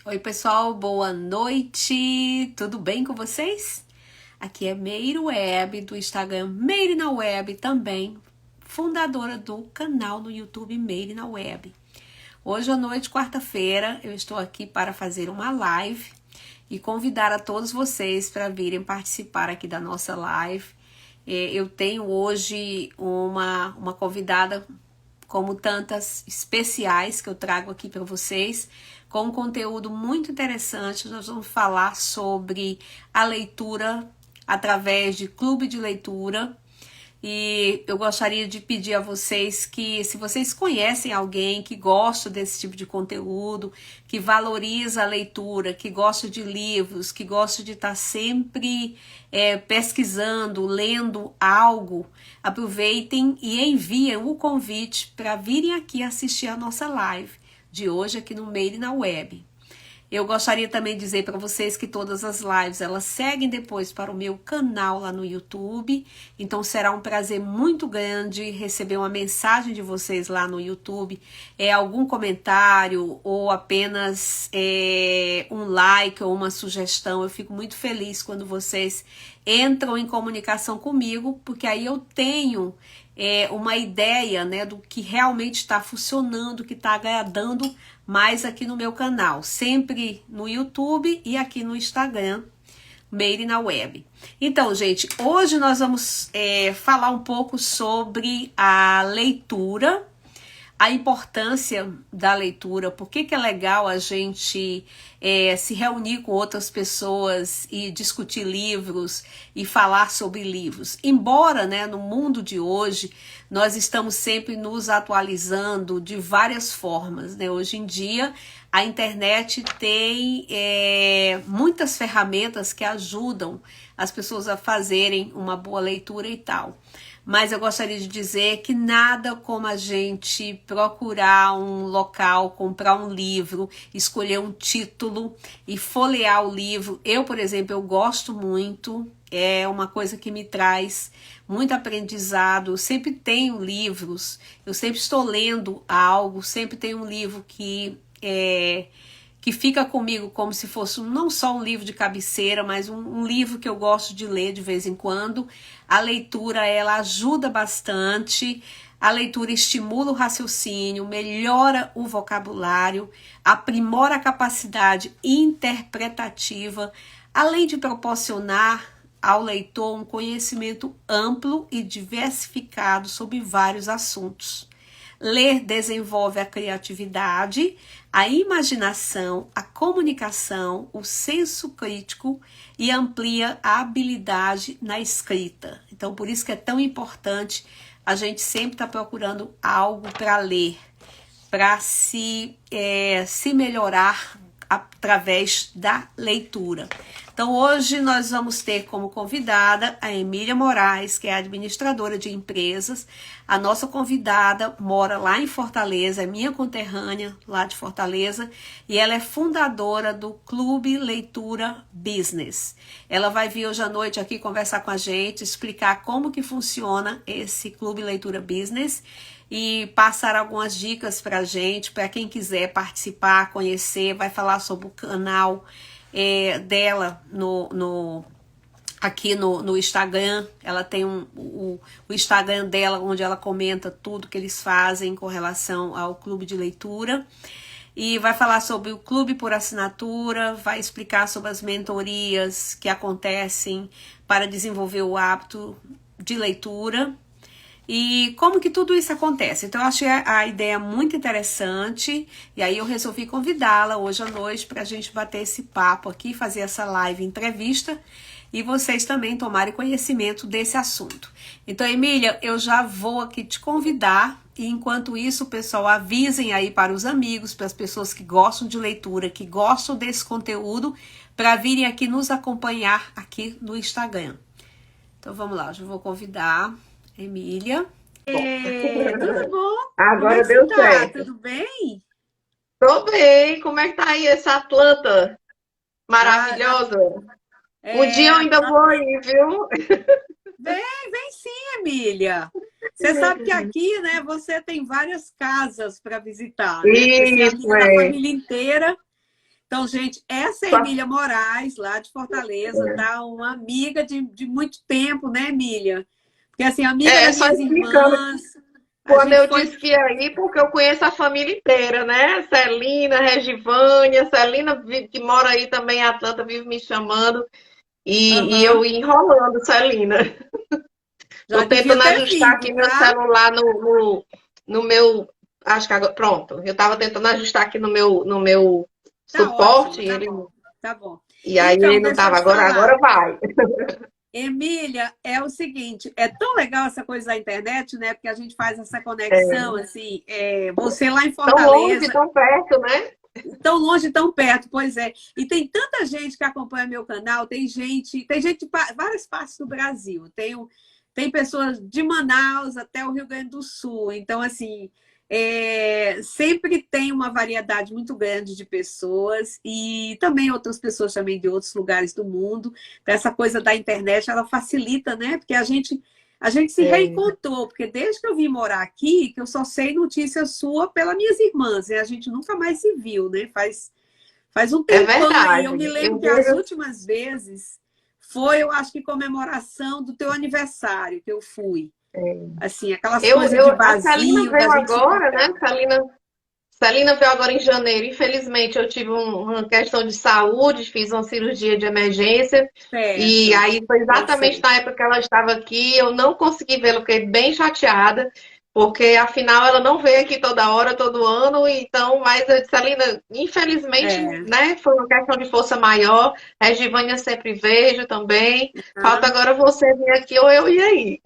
Oi, pessoal, boa noite. Tudo bem com vocês? Aqui é Meire Web, do Instagram Meire na Web, também fundadora do canal no YouTube Meire na Web. Hoje à noite, quarta-feira, eu estou aqui para fazer uma live e convidar a todos vocês para virem participar aqui da nossa live. Eu tenho hoje uma convidada, como tantas especiais que eu trago aqui para vocês, com um conteúdo muito interessante. Nós vamos falar sobre a leitura através de clube de leitura. E eu gostaria de pedir a vocês que, se vocês conhecem alguém que gosta desse tipo de conteúdo, que valoriza a leitura, que gosta de livros, que gosta de estar sempre pesquisando, lendo algo, aproveitem e enviem o convite para virem aqui assistir a nossa live de hoje aqui no Meire na Web. Eu gostaria também de dizer para vocês que todas as lives, elas seguem depois para o meu canal lá no YouTube. Então será um prazer muito grande receber uma mensagem de vocês lá no YouTube. Algum comentário ou apenas um like ou uma sugestão. Eu fico muito feliz quando vocês entram em comunicação comigo, porque aí eu tenho uma ideia, né, do que realmente está funcionando, que está agradando mais aqui no meu canal, sempre no YouTube e aqui no Instagram, Meire na Web. Então, gente, hoje nós vamos falar um pouco sobre a leitura, a importância da leitura, por que é legal a gente se reunir com outras pessoas e discutir livros e falar sobre livros. Embora, né, no mundo de hoje, nós estamos sempre nos atualizando de várias formas, né? Hoje em dia, a internet tem muitas ferramentas que ajudam as pessoas a fazerem uma boa leitura e tal. Mas eu gostaria de dizer que nada como a gente procurar um local, comprar um livro, escolher um título e folhear o livro. Eu, por exemplo, eu gosto muito, é uma coisa que me traz muito aprendizado. Eu sempre tenho livros, eu sempre estou lendo algo, sempre tenho um livro que fica comigo como se fosse não só um livro de cabeceira, mas um livro que eu gosto de ler de vez em quando. A leitura, ela ajuda bastante, a leitura estimula o raciocínio, melhora o vocabulário, aprimora a capacidade interpretativa, além de proporcionar ao leitor um conhecimento amplo e diversificado sobre vários assuntos. Ler desenvolve a criatividade, a imaginação, a comunicação, o senso crítico e amplia a habilidade na escrita. Então, por isso que é tão importante a gente sempre estar procurando algo para ler, para se melhorar através da leitura. Então hoje nós vamos ter como convidada a Emília Moraes, que é administradora de empresas. A nossa convidada mora lá em Fortaleza, é minha conterrânea lá de Fortaleza, e ela é fundadora do Clube Leitura Business. Ela vai vir hoje à noite aqui conversar com a gente, explicar como que funciona esse Clube Leitura Business e passar algumas dicas para a gente, para quem quiser participar, conhecer. Vai falar sobre o canal dela aqui no Instagram. Ela tem o Instagram dela, onde ela comenta tudo que eles fazem com relação ao clube de leitura. E vai falar sobre o clube por assinatura, vai explicar sobre as mentorias que acontecem para desenvolver o hábito de leitura. E como que tudo isso acontece? Então eu achei a ideia muito interessante e aí eu resolvi convidá-la hoje à noite para a gente bater esse papo aqui, fazer essa live entrevista e vocês também tomarem conhecimento desse assunto. Então, Emília, eu já vou aqui te convidar e enquanto isso, pessoal, avisem aí para os amigos, para as pessoas que gostam de leitura, que gostam desse conteúdo, para virem aqui nos acompanhar aqui no Instagram. Então vamos lá, eu já vou convidar Emília. Tudo bom? Como é Agora que você deu tá? certo. Tudo bem? Tô bem. Como é que tá aí essa planta Ah, maravilhosa? Um dia eu é, ainda vou aí, viu? vem sim, Emília. Você sabe que aqui, né, você tem várias casas para visitar, né? Porque você é Isso, amiga da é. família inteira. Então, gente, essa é a Emília Moraes, lá de Fortaleza, tá? Uma amiga de muito tempo, né, Emília? Porque, assim, amiga das Só minhas explicando irmãs, a quando gente eu foi. disse que ia ir, porque eu conheço a família inteira, né? Celina, Regivânia, Celina que mora aí também em Atlanta, vive me chamando. E Aham, eu ia enrolando, Celina. já Tô devia tentando ter ajustar vindo, aqui meu tá? celular no meu. Acho que agora. Pronto. Eu tava tentando ajustar aqui no meu Tá suporte. ótimo, E, tá ele, bom, tá bom. e aí ele Então, não deixa eu tava. te Agora falar. vai. Emília, é o seguinte, é tão legal essa coisa da internet, né? Porque a gente faz essa conexão, assim, você lá em Tão longe, Fortaleza, tão perto, né? tão longe, tão perto, pois é. E tem tanta gente que acompanha meu canal, tem gente de várias partes do Brasil. Tem pessoas de Manaus até o Rio Grande do Sul. Então, assim, sempre tem uma variedade muito grande de pessoas e também outras pessoas também de outros lugares do mundo. Essa coisa da internet, ela facilita, né? Porque a gente se É, reencontrou, porque desde que eu vim morar aqui, que eu só sei notícia sua pelas minhas irmãs, e a gente nunca mais se viu, né? Faz um é tempão aí. Eu verdade. me lembro Eu que as vejo. últimas vezes foi, eu acho que comemoração do teu aniversário que eu fui. Assim, aquelas coisas de A Celina barzinho da veio gente se agora, né? encontrar. Celina veio agora em janeiro. Infelizmente, eu tive uma questão de saúde, fiz uma cirurgia de emergência. E Certo, aí foi eu exatamente sei. na época que ela estava aqui. Eu não consegui vê-la, fiquei bem chateada, porque afinal ela não vem aqui toda hora, todo ano. Então, mas eu disse, Celina, infelizmente, É. né? Foi uma questão de força maior. Regivânia sempre vejo também. Falta agora você vir aqui ou eu ir aí.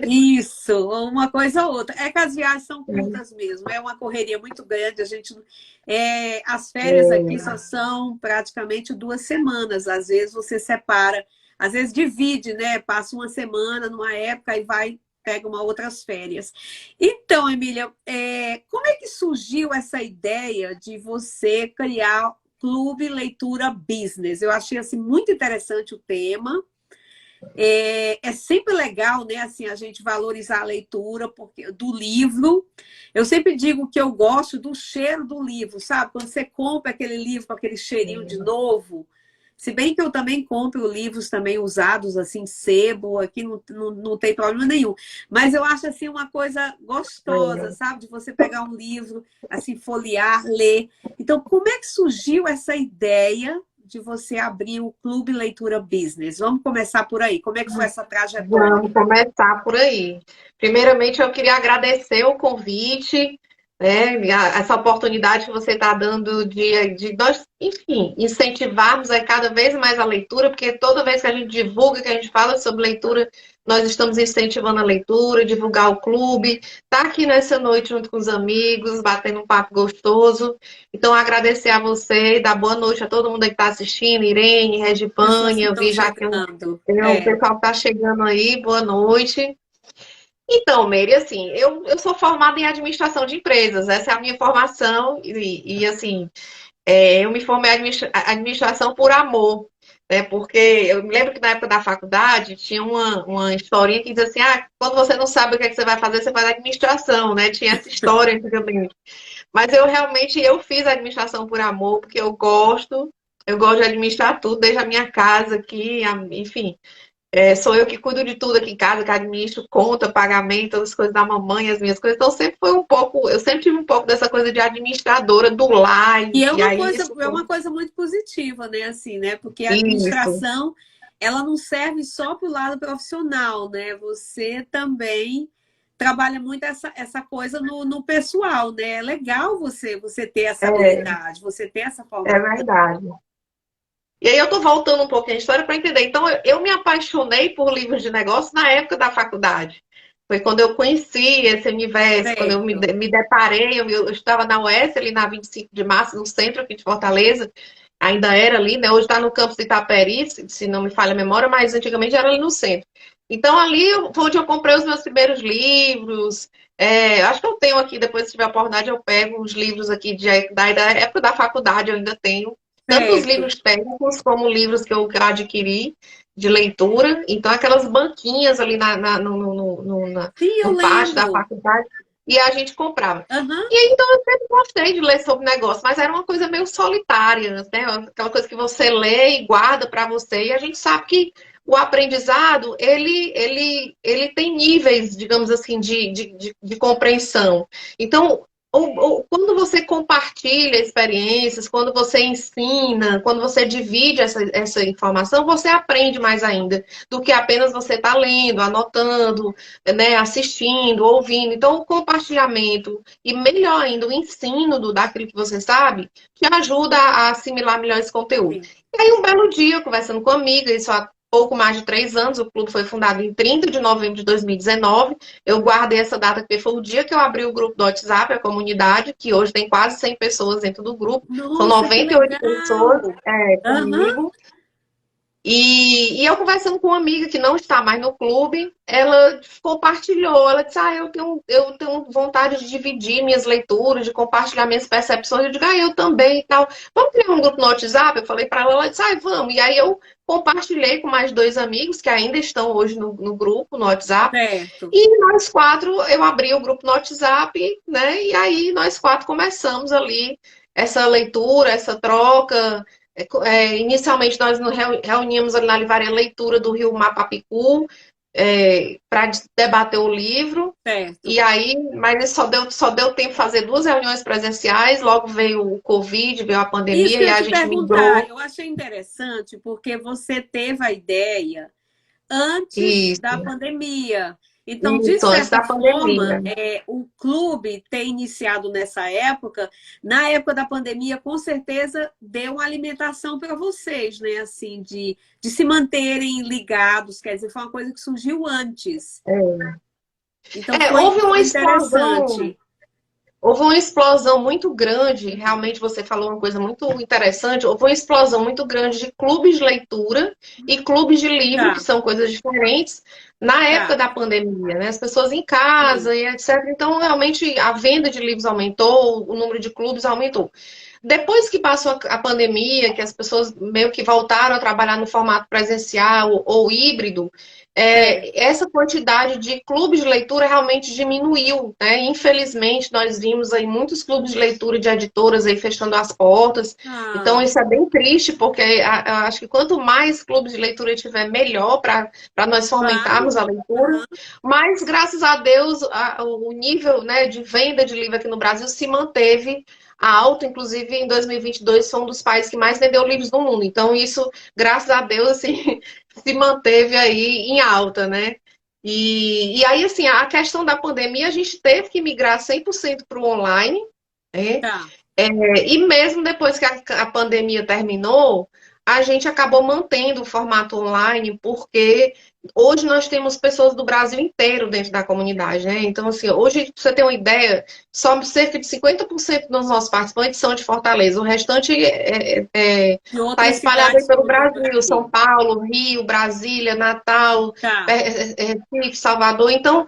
Isso, uma coisa ou outra. É que as viagens são curtas mesmo, é uma correria muito grande. As férias aqui só são praticamente 2 semanas. Às vezes você separa, às vezes divide, né? Passa uma semana numa época e vai pega uma outras férias. Então, Emília, como é que surgiu essa ideia de você criar Clube Leitura Business? Eu achei assim muito interessante o tema. É sempre legal, né, assim, a gente valorizar a leitura do livro. Eu sempre digo que eu gosto do cheiro do livro, sabe? Quando você compra aquele livro com aquele cheirinho de novo. Se bem que eu também compro livros também usados, assim, sebo, aqui não tem problema nenhum. Mas eu acho, assim, uma coisa gostosa, sabe? De você pegar um livro, assim, folhear, ler. Então, como é que surgiu essa ideia de você abrir o Clube Leitura Business? Vamos começar por aí. Como é que foi essa Vamos trajetória? começar por aí. Primeiramente, eu queria agradecer o convite, né, essa oportunidade que você está dando de nós, enfim, incentivarmos cada vez mais a leitura, porque toda vez que a gente divulga, que a gente fala sobre leitura, nós estamos incentivando a leitura, divulgar o clube, estar aqui nessa noite junto com os amigos, batendo um papo gostoso. Então, agradecer a você e dar boa noite a todo mundo que está assistindo, Irene, Pessoas que Regipane, eu estão vi já que chegando. o pessoal está chegando aí, boa noite. Então, Meire, assim, eu sou formada em administração de empresas, essa é a minha formação, assim, eu me formei em administração por amor, né? Porque eu me lembro que na época da faculdade tinha uma historinha que dizia assim: quando você não sabe o que é que você vai fazer, você faz administração, né? Tinha essa história antigamente. Mas eu fiz administração por amor, porque eu gosto de administrar tudo, desde a minha casa aqui, enfim. Sou eu que cuido de tudo aqui em casa, que administro conta, pagamento, as coisas da mamãe, as minhas coisas. Então sempre foi um pouco, eu sempre tive um pouco dessa coisa de administradora do lar, E é e uma aí coisa, isso é foi uma coisa muito positiva, né? Assim, né? Porque a isso. administração, ela não serve só para o lado profissional, né? Você também trabalha muito essa coisa no pessoal, né? É legal você ter essa habilidade, você ter essa É formação. verdade. E aí eu tô voltando um pouquinho a história para entender. Então eu me apaixonei por livros de negócio na época da faculdade. Foi quando eu conheci esse universo, quando eu Certo. me deparei, eu estava na UES, ali na 25 de março, no centro aqui de Fortaleza, ainda era ali, né? Hoje está no campus de Itaperi, se não me falha a memória, mas antigamente era ali no centro. Então ali foi onde eu comprei os meus primeiros livros. Acho que eu tenho aqui, depois se tiver oportunidade, eu pego os livros aqui da época da faculdade, eu ainda tenho tanto os Certo. livros técnicos como livros que eu adquiri de leitura. Então, aquelas banquinhas ali Sim, eu no pátio da lembro. faculdade. e a gente comprava. Aham. E aí, então, eu sempre gostei de ler sobre negócio, mas era uma coisa meio solitária, né? Aquela coisa que você lê e guarda para você, e a gente sabe que o aprendizado, ele tem níveis, digamos assim, de compreensão. Então, quando você compartilha experiências, quando você ensina, quando você divide essa informação, você aprende mais ainda do que apenas você estar lendo, anotando, né, assistindo, ouvindo. Então, o compartilhamento e, melhor ainda, o ensino daquilo que você sabe, te ajuda a assimilar melhor esse conteúdo. Sim. E aí, um belo dia, conversando com uma amiga, isso há pouco mais de 3 anos, o clube foi fundado em 30 de novembro de 2019. Eu guardei essa data porque foi o dia que eu abri o grupo do WhatsApp, a comunidade, que hoje tem quase 100 pessoas dentro do grupo. São Nossa, que 98 pessoas legal! Aham. comigo. E eu conversando com uma amiga que não está mais no clube, ela compartilhou, ela disse, eu tenho vontade de dividir minhas leituras, de compartilhar minhas percepções. Eu digo, eu também e tal. Vamos criar um grupo no WhatsApp? Eu falei para ela, ela disse, vamos. E aí eu compartilhei com mais 2 amigos que ainda estão hoje no grupo, no WhatsApp. Certo. E nós 4, eu abri o grupo no WhatsApp, né? E aí nós 4 começamos ali essa leitura, essa troca. Inicialmente, nós nos reuníamos ali na livraria Leitura do Rio Mapapicu para debater o livro. Certo. E aí, mas só deu tempo de fazer 2 reuniões presenciais, logo veio o Covid, veio a Isso pandemia que eu e ia a te gente perguntar, migrou. eu achei interessante porque você teve a ideia antes da Isso, pandemia. Então, de isso, antes certa da forma, pandemia. o clube ter iniciado nessa época, na época da pandemia, com certeza deu uma alimentação para vocês, né? Assim, de se manterem ligados, quer dizer, foi uma coisa que surgiu antes. Então, foi, Houve uma foi explosão. interessante. Houve uma explosão muito grande, realmente você falou uma coisa muito interessante. Houve uma explosão muito grande de clubes de leitura e clubes de livro, que Tá, são coisas diferentes, na época tá. da pandemia, né? As pessoas em Sim. casa e etc. Então, realmente, a venda de livros aumentou, o número de clubes aumentou. Depois que passou a pandemia, que as pessoas meio que voltaram a trabalhar no formato presencial ou híbrido, É. essa quantidade de clubes de leitura realmente diminuiu, né? Infelizmente, nós vimos aí muitos clubes de leitura de editoras aí fechando as portas. Então, Ah, isso é bem triste, porque eu acho que quanto mais clubes de leitura tiver, melhor para nós fomentarmos claro. a leitura. Mas, graças a Deus, o nível, né, de venda de livro aqui no Brasil se manteve alto. Inclusive, em 2022, foi um dos países que mais vendeu livros no mundo. Então, isso, graças a Deus, assim, se manteve aí em alta, né? E aí, assim, a questão da pandemia, a gente teve que migrar 100% para o online, né? Tá. E mesmo depois que a pandemia terminou, a gente acabou mantendo o formato online, porque hoje nós temos pessoas do Brasil inteiro dentro da comunidade, né? Então, assim, hoje, pra você ter uma ideia, só cerca de 50% dos nossos participantes são de Fortaleza. O restante De está outras espalhado aí cidades pelo do Brasil, São Brasil. Paulo, Rio, Brasília, Natal, Tá. Recife, Salvador. Então,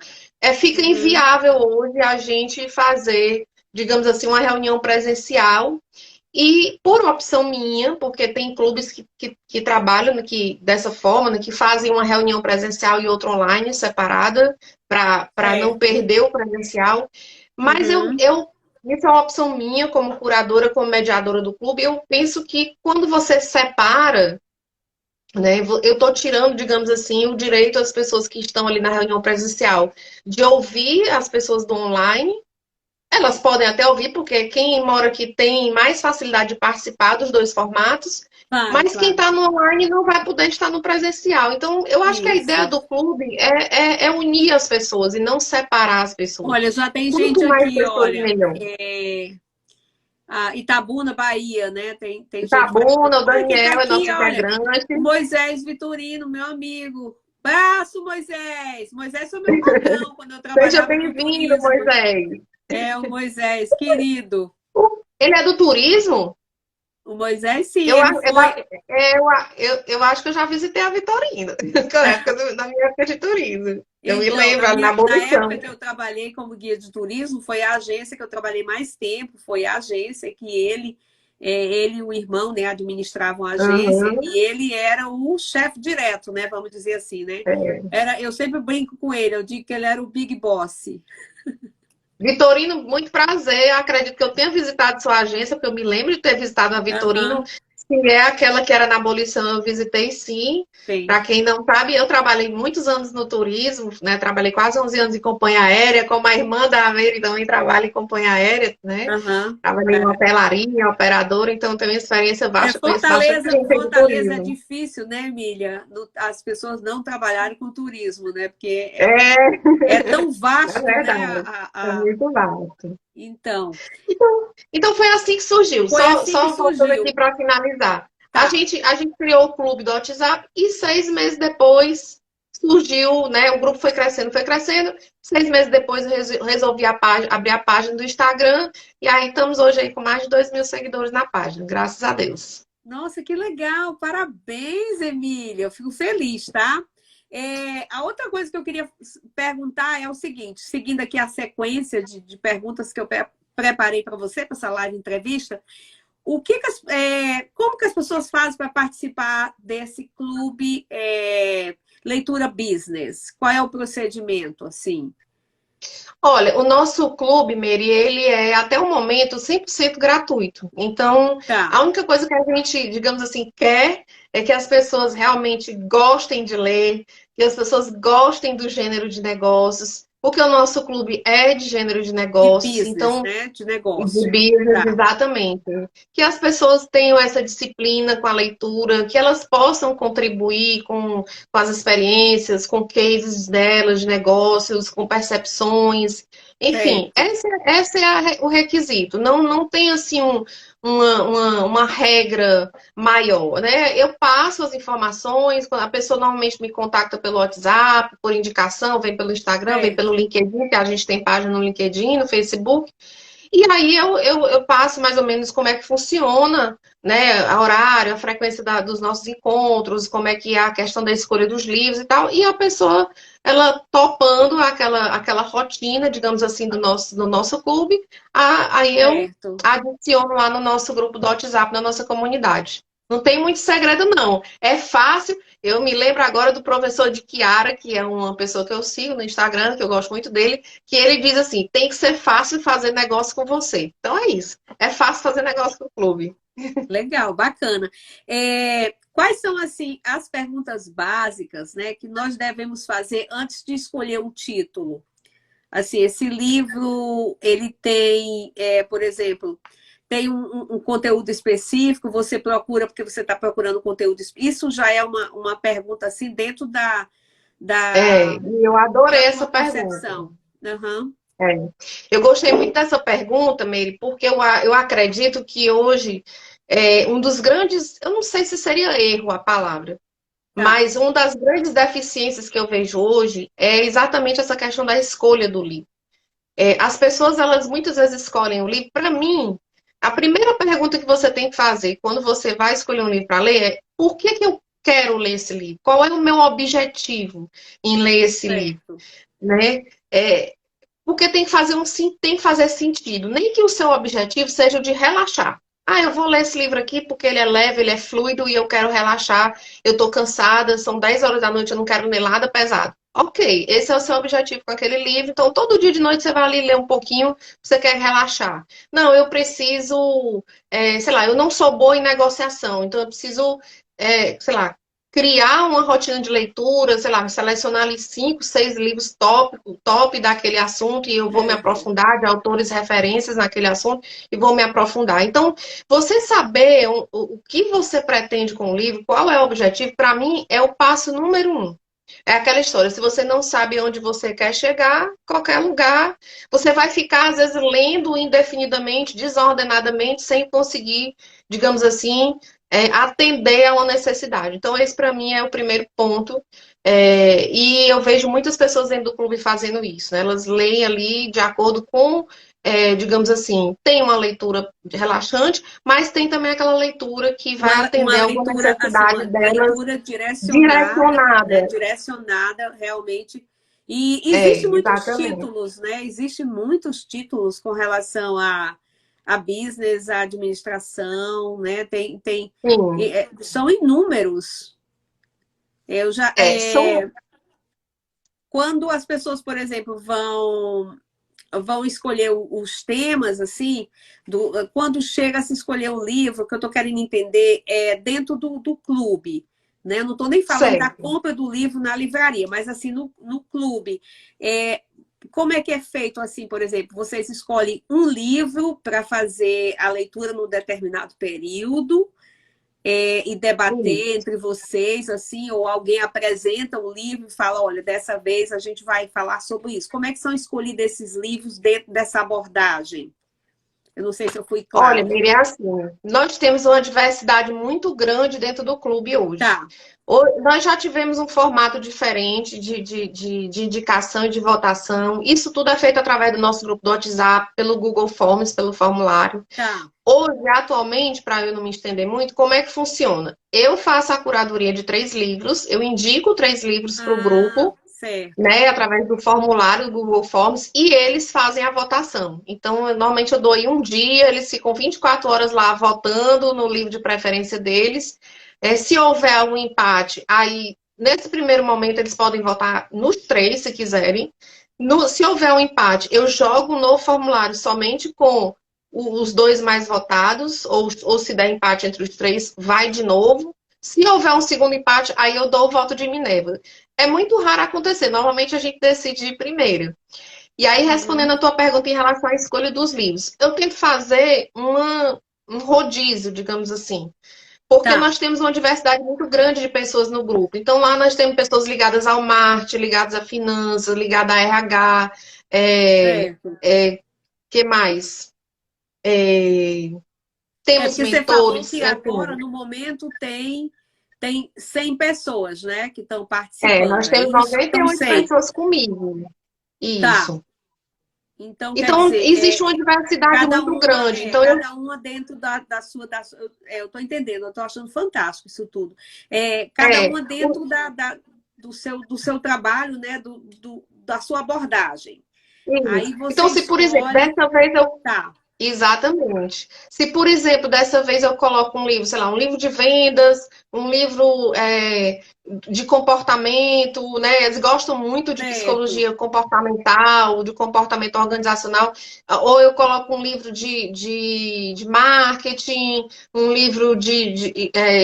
fica Uhum. inviável hoje a gente fazer, digamos assim, uma reunião presencial. E por opção minha, porque tem clubes que trabalham dessa forma, né, que fazem uma reunião presencial e outra online separada, para não Certo. perder o presencial. Mas Uhum. isso é uma opção minha, como curadora, como mediadora do clube. Eu penso que quando você separa, né, eu estou tirando, digamos assim, o direito às pessoas que estão ali na reunião presencial de ouvir as pessoas do online. Elas podem até ouvir, porque quem mora aqui tem mais facilidade de participar dos dois formatos, Claro, mas quem claro. está no online não vai poder estar no presencial. Então, eu acho que a ideia Isso. do clube é unir as pessoas e não separar as pessoas. Olha, já tem gente Quanto mais aqui, pessoas, olha, melhor. Itabuna, Bahia, né? Tem gente Itabuna, o olha quem tá Daniel é aqui, nosso olha, o integrante. Moisés Vitorino, meu amigo. Braço, Moisés! Moisés foi meu patrão quando eu Seja trabalhava com bem-vindo, turismo. Moisés. É, o Moisés, querido. Ele é do turismo? O Moisés, sim, Eu, ele a- foi. eu acho que eu já visitei a Vitorina, na época na minha época de turismo. Eu me Então, lembro, na na época abolição. que eu trabalhei como guia de turismo, foi a agência que eu trabalhei mais tempo, foi a agência que ele e o irmão, né, administravam a agência, Aham, e ele era o chefe direto, né, vamos dizer assim, né? é. Eu sempre brinco com ele, eu digo que ele era o Big Boss. Vitorino, muito prazer. Acredito que eu tenha visitado sua agência, porque eu me lembro de ter visitado a Vitorino. Aham, Se é aquela que era na abolição, eu visitei sim. sim. Para quem não sabe, eu trabalhei muitos anos no turismo, né? Trabalhei quase 11 anos em companhia aérea, como a irmã da Meire também trabalha em companhia aérea, né? Aham. Trabalhei em hotelaria, operadora, então tenho experiência vasta, conheço bastante gente do Fortaleza é turismo. difícil, né, Emília? As pessoas não trabalharem com turismo, né? Porque É, é tão é vasto, né? verdade. É muito vasto. Então, Então foi assim que surgiu. foi Só, assim que só voltando aqui surgiu. para finalizar. Tá. A gente criou o clube do WhatsApp e 6 meses depois surgiu, né? O grupo foi crescendo, foi crescendo. 6 meses depois eu resolvi abrir a página do Instagram e aí estamos hoje aí com mais de 2.000 seguidores na página, graças a Deus. Nossa, que legal! Parabéns, Emília. Eu fico feliz, tá? A outra coisa que eu queria perguntar é o seguinte, seguindo aqui a sequência de perguntas que eu preparei para você, para essa live entrevista, como que as pessoas fazem para participar desse clube Leitura Business? Qual é o procedimento, assim? Olha, o nosso clube, Mary, ele é até o momento 100% gratuito. Então, Tá, a única coisa que a gente, digamos assim, quer é que as pessoas realmente gostem de ler, que as pessoas gostem do gênero de negócios, porque o nosso clube é de gênero de de negócios. business, Então, né? De de negócio. business, Tá, exatamente. Que as pessoas tenham essa disciplina com a leitura, que elas possam contribuir com as experiências, com cases delas, de negócios, com percepções. Enfim, certo. esse é o requisito. Não, não tem assim uma regra maior, né? Eu passo as informações, a pessoa normalmente me contacta pelo WhatsApp, por indicação, vem pelo Instagram, vem pelo Certo. LinkedIn, que a gente tem página no LinkedIn, no Facebook. E aí eu passo mais ou menos como é que funciona, né, a horário, a frequência dos nossos encontros, como é que é a questão da escolha dos livros e tal, e a pessoa, ela topando aquela rotina, digamos assim, do nosso clube, aí eu Certo. adiciono lá no nosso grupo do WhatsApp, na nossa comunidade. Não tem muito segredo, não. É fácil. Eu me lembro agora do professor de Kiara, que é uma pessoa que eu sigo no Instagram, que eu gosto muito dele, que ele diz assim: tem que ser fácil fazer negócio com você. Então é isso. É fácil fazer negócio com o clube. Legal, bacana. Quais são assim as perguntas básicas, né, que nós devemos fazer antes de escolher um título? Assim, esse livro ele tem, por exemplo, tem um conteúdo específico. Você procura porque você está procurando conteúdo. Isso já é uma pergunta assim dentro É, da, e eu adorei da essa tua pergunta. concepção. Aham, É. Eu gostei muito dessa pergunta, Meire, porque eu acredito que hoje um dos grandes, eu não sei se seria erro a palavra, tá. mas uma das grandes deficiências que eu vejo hoje é exatamente essa questão da escolha do livro. As pessoas, elas muitas vezes escolhem o livro. Para mim, a primeira pergunta que você tem que fazer quando você vai escolher um livro para ler é: por que que eu quero ler esse livro? Qual é o meu objetivo em ler esse livro? Certo. Né? É, porque tem que fazer sentido. Nem que o seu objetivo seja o de relaxar. Ah, eu vou ler esse livro aqui porque ele é leve, ele é fluido e eu quero relaxar. Eu tô cansada, são 10 horas da noite, eu não quero ler nada pesado. Ok, esse é o seu objetivo com aquele livro. Então, todo dia de noite você vai ali ler um pouquinho, você quer relaxar. Não, eu preciso, sei lá, eu não sou boa em negociação, então eu preciso, sei lá, criar uma rotina de leitura, sei lá, selecionar ali 5, 6 livros top daquele assunto e eu vou me Certo. aprofundar de autores referências naquele assunto e vou me aprofundar. Então, você saber o que você pretende com o livro, qual é o objetivo, para mim é o passo número um. É aquela história, se você não sabe onde você quer chegar, qualquer lugar, você vai ficar, às vezes, lendo indefinidamente, desordenadamente, sem conseguir, digamos assim, atender a uma necessidade. Então, esse para mim é o primeiro ponto. E eu vejo muitas pessoas dentro do clube fazendo isso, né? Elas leem ali de acordo com, digamos assim, tem uma leitura relaxante, mas tem também aquela leitura que vai Uma atender a alguma leitura, assim, necessidade uma delas leitura direcionada, né? direcionada. Direcionada realmente. E existe muitos Exatamente. títulos, né? Existem muitos títulos com relação a business, a administração, né? Sim. São inúmeros. Eu já, São. quando as pessoas, por exemplo, vão vão escolher os temas, assim, quando chega a se escolher o livro, que eu estou querendo entender, é dentro do clube, né? Eu não estou nem falando da Certo. compra do livro na livraria, mas assim, no clube. É, como é que é feito assim, por exemplo, vocês escolhem um livro para fazer a leitura num determinado período, e debater entre vocês, assim, ou alguém apresenta um livro e fala, olha, dessa vez a gente vai falar sobre isso. Como é que são escolhidos esses livros dentro dessa abordagem? Eu não sei se eu fui Olha, clara. Miriam, é assim, nós temos uma diversidade muito grande dentro do clube hoje. Tá, Nós já tivemos um formato diferente de indicação e de votação. Isso tudo é feito através do nosso grupo do WhatsApp, pelo Google Forms, pelo formulário. tá. Hoje, atualmente, para eu não me estender muito, como é que funciona? Eu faço a curadoria de 3 livros, eu indico 3 livros para o Ah, grupo, certo. né, através do formulário do Google Forms, e eles fazem a votação. Então, normalmente eu dou aí um dia, eles ficam 24 horas lá votando no livro de preferência deles. Se houver algum empate, aí, nesse primeiro momento, eles podem votar nos 3, se quiserem. Se houver um empate, eu jogo no formulário somente com os 2 mais votados, ou se der empate entre os 3, vai de novo. Se houver um segundo empate, aí eu dou o voto de Minerva. É muito raro acontecer. Normalmente a gente decide ir primeiro. E aí, respondendo Uhum. a tua pergunta em relação à escolha dos livros, eu tento fazer um rodízio, digamos assim. Porque Tá, nós temos uma diversidade muito grande de pessoas no grupo. Então, lá nós temos pessoas ligadas ao marketing, ligadas a finanças, ligadas a RH, certo. que mais? É, É temos porque você falou mentores, que agora, no momento, tem 100 pessoas, né, que estão nós participando. É temos isso? São 98 100. pessoas comigo. Tá. Isso. Então, quer Então, dizer, existe uma diversidade muito grande. Então, eu. cada uma dentro da sua. Eu estou entendendo, eu estou achando fantástico isso tudo. Cada É, uma dentro do seu trabalho, né? Da sua abordagem. isso. Aí você Então, se, por exemplo, escolhe. dessa vez eu. Tá, Exatamente. Se, por exemplo, dessa vez eu coloco um livro, sei lá, um livro de vendas, um livro de comportamento, né? Eles gostam muito de certo. psicologia comportamental, de comportamento organizacional, ou eu coloco um livro de marketing, um livro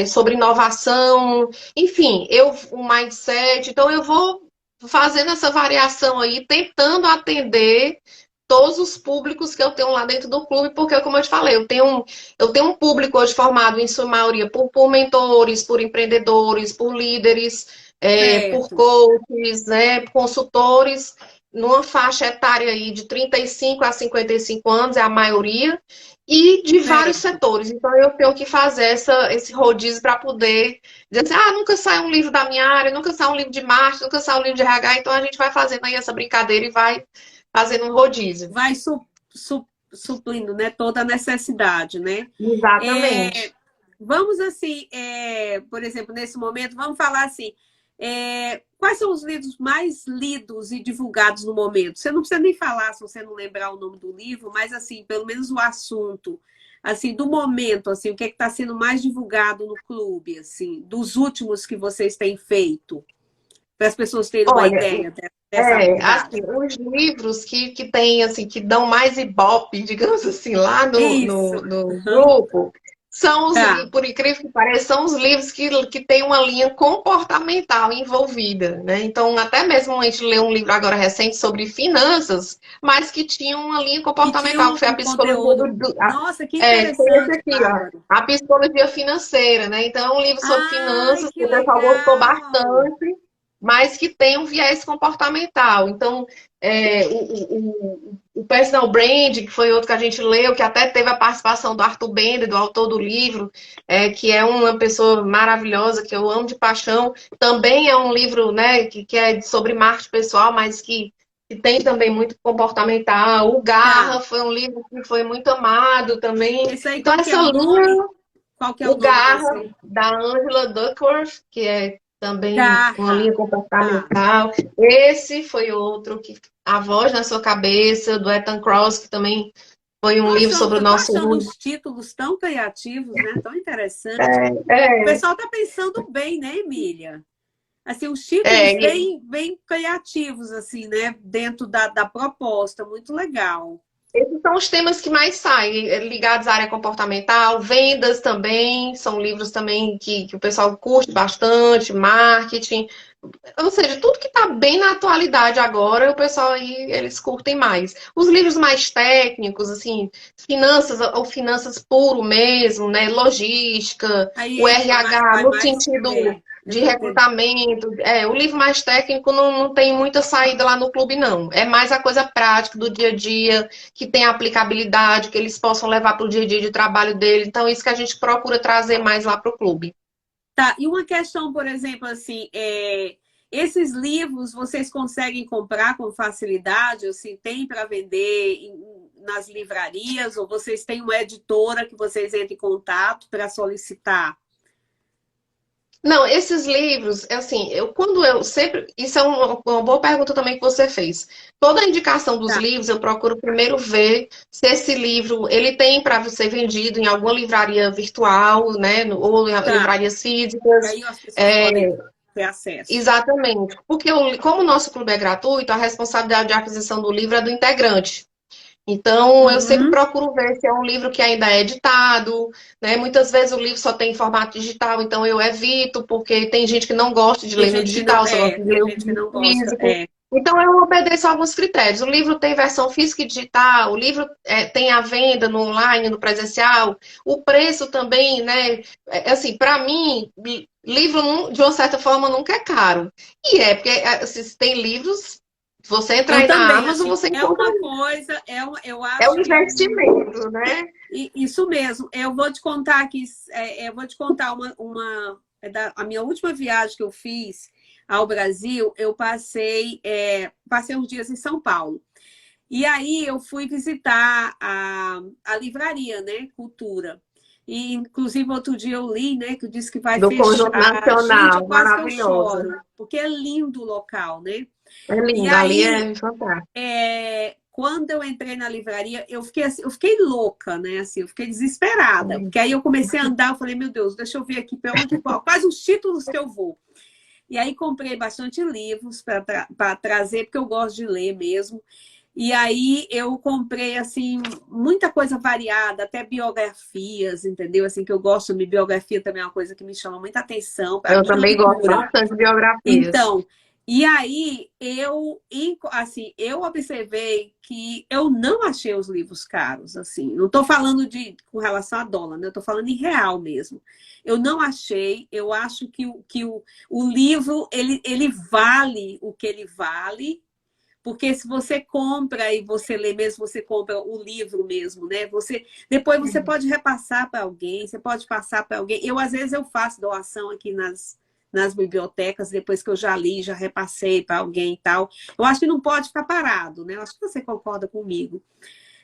sobre inovação, enfim, um mindset. Então, eu vou fazendo essa variação aí, tentando atender todos os públicos que eu tenho lá dentro do clube, porque, como eu te falei, eu tenho um público hoje formado, em sua maioria, por mentores, por empreendedores, por líderes, por Certo. coaches, né, consultores, numa faixa etária aí de 35 a 55 anos, é a maioria, e de vários Certo. setores. Então, eu tenho que fazer esse rodízio para poder dizer assim, nunca sai um livro da minha área, nunca sai um livro de marketing, nunca sai um livro de RH, então a gente vai fazendo aí essa brincadeira e vai fazendo um rodízio. Vai suprindo, né, toda a necessidade, né? Exatamente. É, vamos assim, por exemplo, nesse momento, vamos falar assim, quais são os livros mais lidos e divulgados no momento? Você não precisa nem falar se você não lembrar o nome do livro, mas assim, pelo menos o assunto, assim, do momento, assim, o que é que está sendo mais divulgado no clube, assim, dos últimos que vocês têm feito, para as pessoas terem uma Olha, ideia dessa assim, abordagem. os livros que tem, assim, que dão mais ibope, digamos assim, lá Isso. no Uhum. grupo, são Tá. por incrível que pareça, são os livros que têm uma linha comportamental envolvida, né? Então, até mesmo a gente leu um livro agora recente sobre finanças, mas que tinha uma linha Que tinha comportamental, que foi a um psicologia conteúdo. Nossa, que foi esse interessante, aqui, ó, Bárbara. a psicologia financeira, né? Então, é um livro sobre Ai, finanças, que que o pessoal gostou legal! bastante, mas que tem um viés comportamental. Então, o Personal Brand, que foi outro que a gente leu, que até teve a participação do Arthur Bender, do autor do livro, que é uma pessoa maravilhosa, que eu amo de paixão. Também é um livro, né, que é sobre marketing pessoal, mas que tem também muito comportamental. O Garra Tá. foi um livro que foi muito amado também. Esse aí, Então, qual que é essa o nome? linha, Qual que é o o nome desse Garra, aí? da Angela Duckworth, que é também uma Garra. linha Tá. comportamental. Esse foi outro, que A Voz na Sua Cabeça, do Ethan Kross, que também foi um livro Poxa, sobre o eu tô nosso achando mundo. os títulos tão criativos, né? Tão interessante. O É, pessoal tá pensando bem, né, Emília? Assim, os títulos É, bem criativos, assim, né? Dentro da proposta, muito legal. esses são os temas que mais saem, ligados à área comportamental, vendas também, são livros também que o pessoal curte bastante, marketing, ou seja, tudo que está bem na atualidade agora, o pessoal aí, eles curtem mais. Os livros mais técnicos, assim, finanças ou finanças puro mesmo, né, logística, Aí o entra mais, RH, vai no mais. sentido Eu de tô entendendo. recrutamento, o livro mais técnico não tem muita saída lá no clube, não. É mais a coisa prática do dia a dia, que tem aplicabilidade, que eles possam levar para o dia a dia de trabalho dele. Então, isso que a gente procura trazer mais lá para o clube. Tá, e uma questão, por exemplo, assim, esses livros vocês conseguem comprar com facilidade? Assim, tem para vender nas livrarias? Ou vocês têm uma editora que vocês entram em contato para solicitar? Não, esses livros, assim, quando eu sempre. Isso é uma boa pergunta também que você fez. Toda a indicação dos Tá, livros, eu procuro primeiro ver se esse livro ele tem para ser vendido em alguma livraria virtual, né? Ou em tá. livrarias físicas. Aí as pessoas podem É, ter acesso. exatamente. Porque como o nosso clube é gratuito, a responsabilidade de aquisição do livro é do integrante. Então, eu sempre Uhum. procuro ver se é um livro que ainda é editado, né? Muitas vezes o livro só tem formato digital, então eu evito, porque tem gente que não gosta de Tem ler no gente que não, digital, só gosta de tem ler o gente que não gosta. físico. Então, eu obedeço a alguns critérios. O livro tem versão física e digital, o livro tem a venda no online, no presencial, o preço também, né? Assim, para mim, livro, de uma certa forma, nunca é caro. E porque assim, tem livros, se você entrar Eu aí na também, Amazon, assim, você é encontra. uma coisa, eu É um acho que é um. investimento, né? Isso mesmo. Eu vou te contar aqui, eu vou te contar a minha última viagem que eu fiz ao Brasil, eu passei uns dias em São Paulo. E aí eu fui visitar a livraria, né? Cultura. E, inclusive, outro dia eu li, né, que disse que vai Do Conjunto fechar. Gente, Nacional, quase que eu maravilhosa. choro, porque é lindo o local, né? É E linda, ali aí é fantástico. quando eu entrei na livraria, eu fiquei assim, eu fiquei louca, né? Assim, eu fiquei desesperada, porque aí eu comecei a andar, eu falei, meu Deus, deixa eu ver aqui para onde, quais os títulos que eu vou. E aí comprei bastante livros para trazer, porque eu gosto de ler mesmo. E aí eu comprei assim muita coisa variada, até biografias, entendeu? Assim que eu gosto de biografia também é uma coisa que me chama muita atenção para Eu minha também gosto leitura. bastante de biografias. Então, e aí assim, eu observei que eu não achei os livros caros, assim. Não estou falando com relação a dólar, né? Eu estou falando em real mesmo. Eu não achei, eu acho que o livro, ele vale o que ele vale, porque se você compra e você lê mesmo, você compra o livro mesmo, né? Depois você pode repassar para alguém, você pode passar para alguém. Às vezes eu faço doação aqui nas bibliotecas, depois que eu já li, já repassei para alguém e tal. Eu acho que não pode ficar parado, né? Eu acho que você concorda comigo.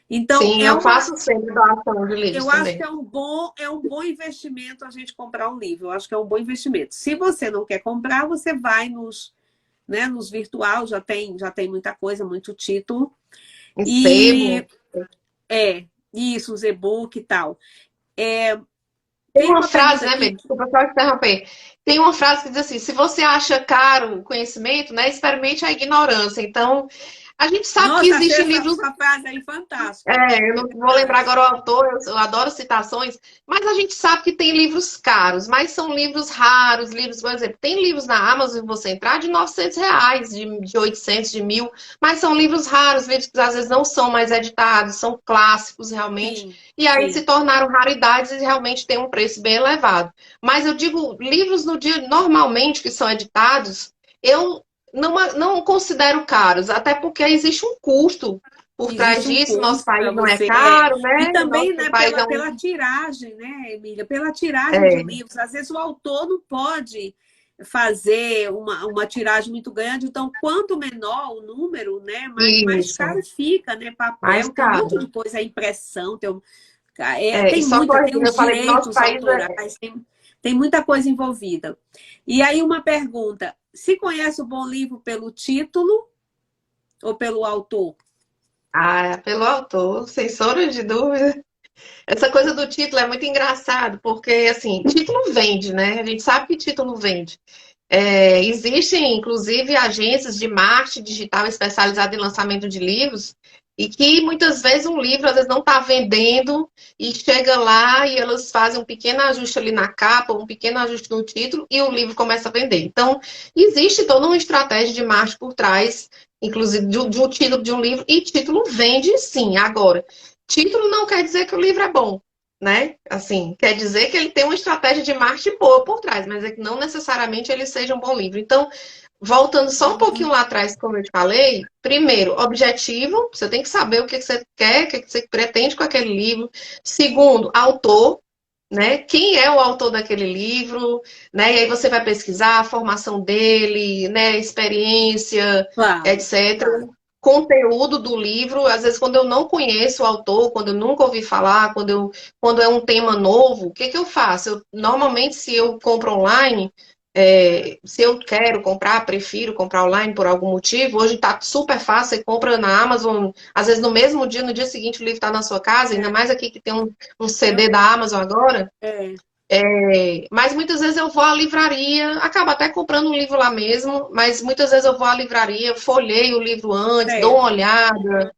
Então, Sim, eu faço sempre doação de livros eu acho que também. é um bom investimento a gente comprar um livro. Eu acho que é um bom investimento. Se você não quer comprar, você vai né, nos virtual, já tem muita coisa, muito título. Em E sebo. isso, os e-book e tal. É, Tem tem uma uma frase, pergunta né, aqui. Bê? Desculpa só interromper. Tem uma frase que diz assim: se você acha caro o conhecimento, né, experimente a ignorância. Então, a gente sabe que Nossa, achei existem essa, livros. essa frase aí fantástica. Eu É não vou lembrar verdade. agora o autor, eu adoro citações, mas a gente sabe que tem livros caros, mas são livros raros, livros, por exemplo, tem livros na Amazon que você entrar de R$ 900, de 800, de 1.000, mas são livros raros, livros que às vezes não são mais editados, são clássicos realmente, Sim, e aí se sim. tornaram raridades e realmente tem um preço bem elevado. Mas eu digo, livros no dia, normalmente, que são editados, eu não considero caros, até porque existe um custo por trás Existe um disso, nosso custo para país não é você. caro, E né? também, Nosso né, país é pela um. tiragem, né, Emília? Pela tiragem de É, livros. Às vezes o autor não pode fazer uma tiragem muito grande, então quanto menor o número, né, mais isso, caro fica, né? mais Papel, tem um monte de caro. coisa, a impressão, E tem só tem corrigindo, eu os falei que nosso direitos país autorais, tem muita coisa envolvida. E aí uma pergunta, se conhece o bom livro pelo título ou pelo autor? pelo autor, sem sombra de dúvida. Essa coisa do título é muito engraçado, porque assim, título vende, né? A gente sabe que título vende. Existem, inclusive, agências de marketing digital especializadas em lançamento de livros e que muitas vezes um livro às vezes não está vendendo e chega lá e elas fazem um pequeno ajuste ali na capa, um pequeno ajuste no título e o livro começa a vender. Então, existe toda uma estratégia de marketing por trás, inclusive de um título de um livro, e título vende sim. Agora, título não quer dizer que o livro é bom, né? Assim, quer dizer que ele tem uma estratégia de marketing boa por trás, mas é que não necessariamente ele seja um bom livro. Então, voltando só um pouquinho lá atrás, como eu te falei, primeiro, objetivo, você tem que saber o que você quer, o que você pretende com aquele livro. Segundo, autor, né? Quem é o autor daquele livro, né? E aí você vai pesquisar a formação dele, né? Experiência, Claro. etc. Conteúdo do livro, às vezes quando eu não conheço o autor, quando eu nunca ouvi falar, quando é um tema novo, o que que eu faço? Normalmente, se eu compro online, se eu quero comprar, prefiro comprar online por algum motivo. Hoje está super fácil, você compra na Amazon, às vezes no mesmo dia, no dia seguinte o livro está na sua casa, ainda mais aqui que tem um CD da Amazon agora. É, Mas muitas vezes eu vou à livraria, acabo até comprando um livro lá mesmo, mas muitas vezes eu vou à livraria, folheio o livro antes, dou uma certo. olhada,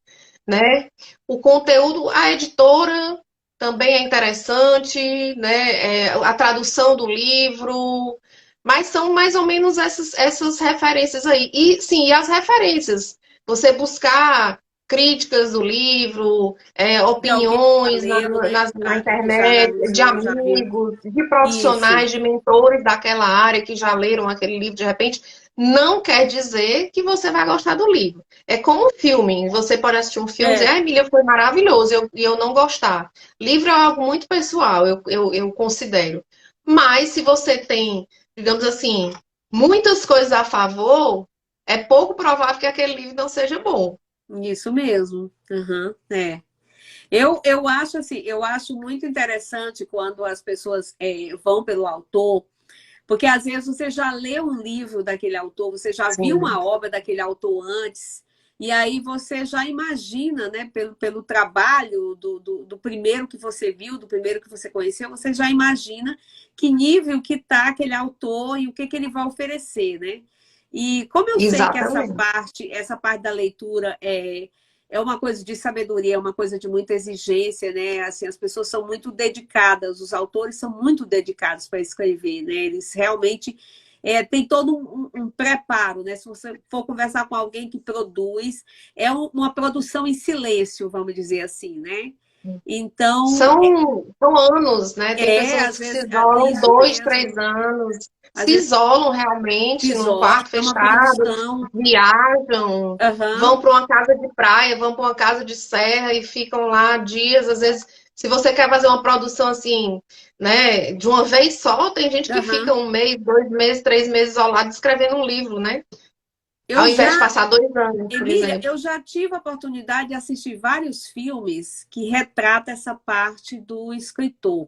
né? O conteúdo, a editora também é interessante, né? A tradução do livro, mas são mais ou menos essas referências aí. E sim, e as referências. Você buscar críticas do livro, De alguém que já opiniões leu, né? na Que já internet, de analisou, já viu. amigos, de Isso. profissionais, de mentores daquela área que já leram aquele livro de repente, não quer dizer que você vai gostar do livro. É como filme. Você pode assistir um filme e dizer, É, ah, Emília, foi maravilhoso, e eu não gostar. Livro é algo muito pessoal, eu considero. Mas se você tem, digamos assim, muitas coisas a favor, é pouco provável que aquele livro não seja bom. isso mesmo. Uhum, é. Eu acho assim, eu acho muito interessante quando as pessoas vão pelo autor, porque às vezes você já leu um livro daquele autor, você já viu Sim, uma obra daquele autor antes, e aí você já imagina, né, pelo trabalho do primeiro que você viu, do primeiro que você conheceu, você já imagina que nível que está aquele autor e o que, que ele vai oferecer, né? E como eu sei que exatamente. essa parte da leitura é uma coisa de sabedoria, é uma coisa de muita exigência, né? Assim, as pessoas são muito dedicadas, os autores são muito dedicados para escrever, né? Eles realmente têm todo um preparo, né? Se você for conversar com alguém que produz, uma produção em silêncio, vamos dizer assim, né? Então, São anos, né? Tem pessoas às que se vezes, isolam isso 2, 3 anos, às se vezes isolam realmente num isola, quarto é uma fechado, produção. viajam, Aham, vão para uma casa de praia, vão para uma casa de serra e ficam lá dias. Às vezes, se você quer fazer uma produção assim, né, de uma vez só, tem gente que fica aham. 1 mês, 2 meses, 3 meses isolado escrevendo um livro, né? Eu Ao invés de já passar 2 anos, por Emília, exemplo. eu já tive a oportunidade de assistir vários filmes que retratam essa parte do escritor.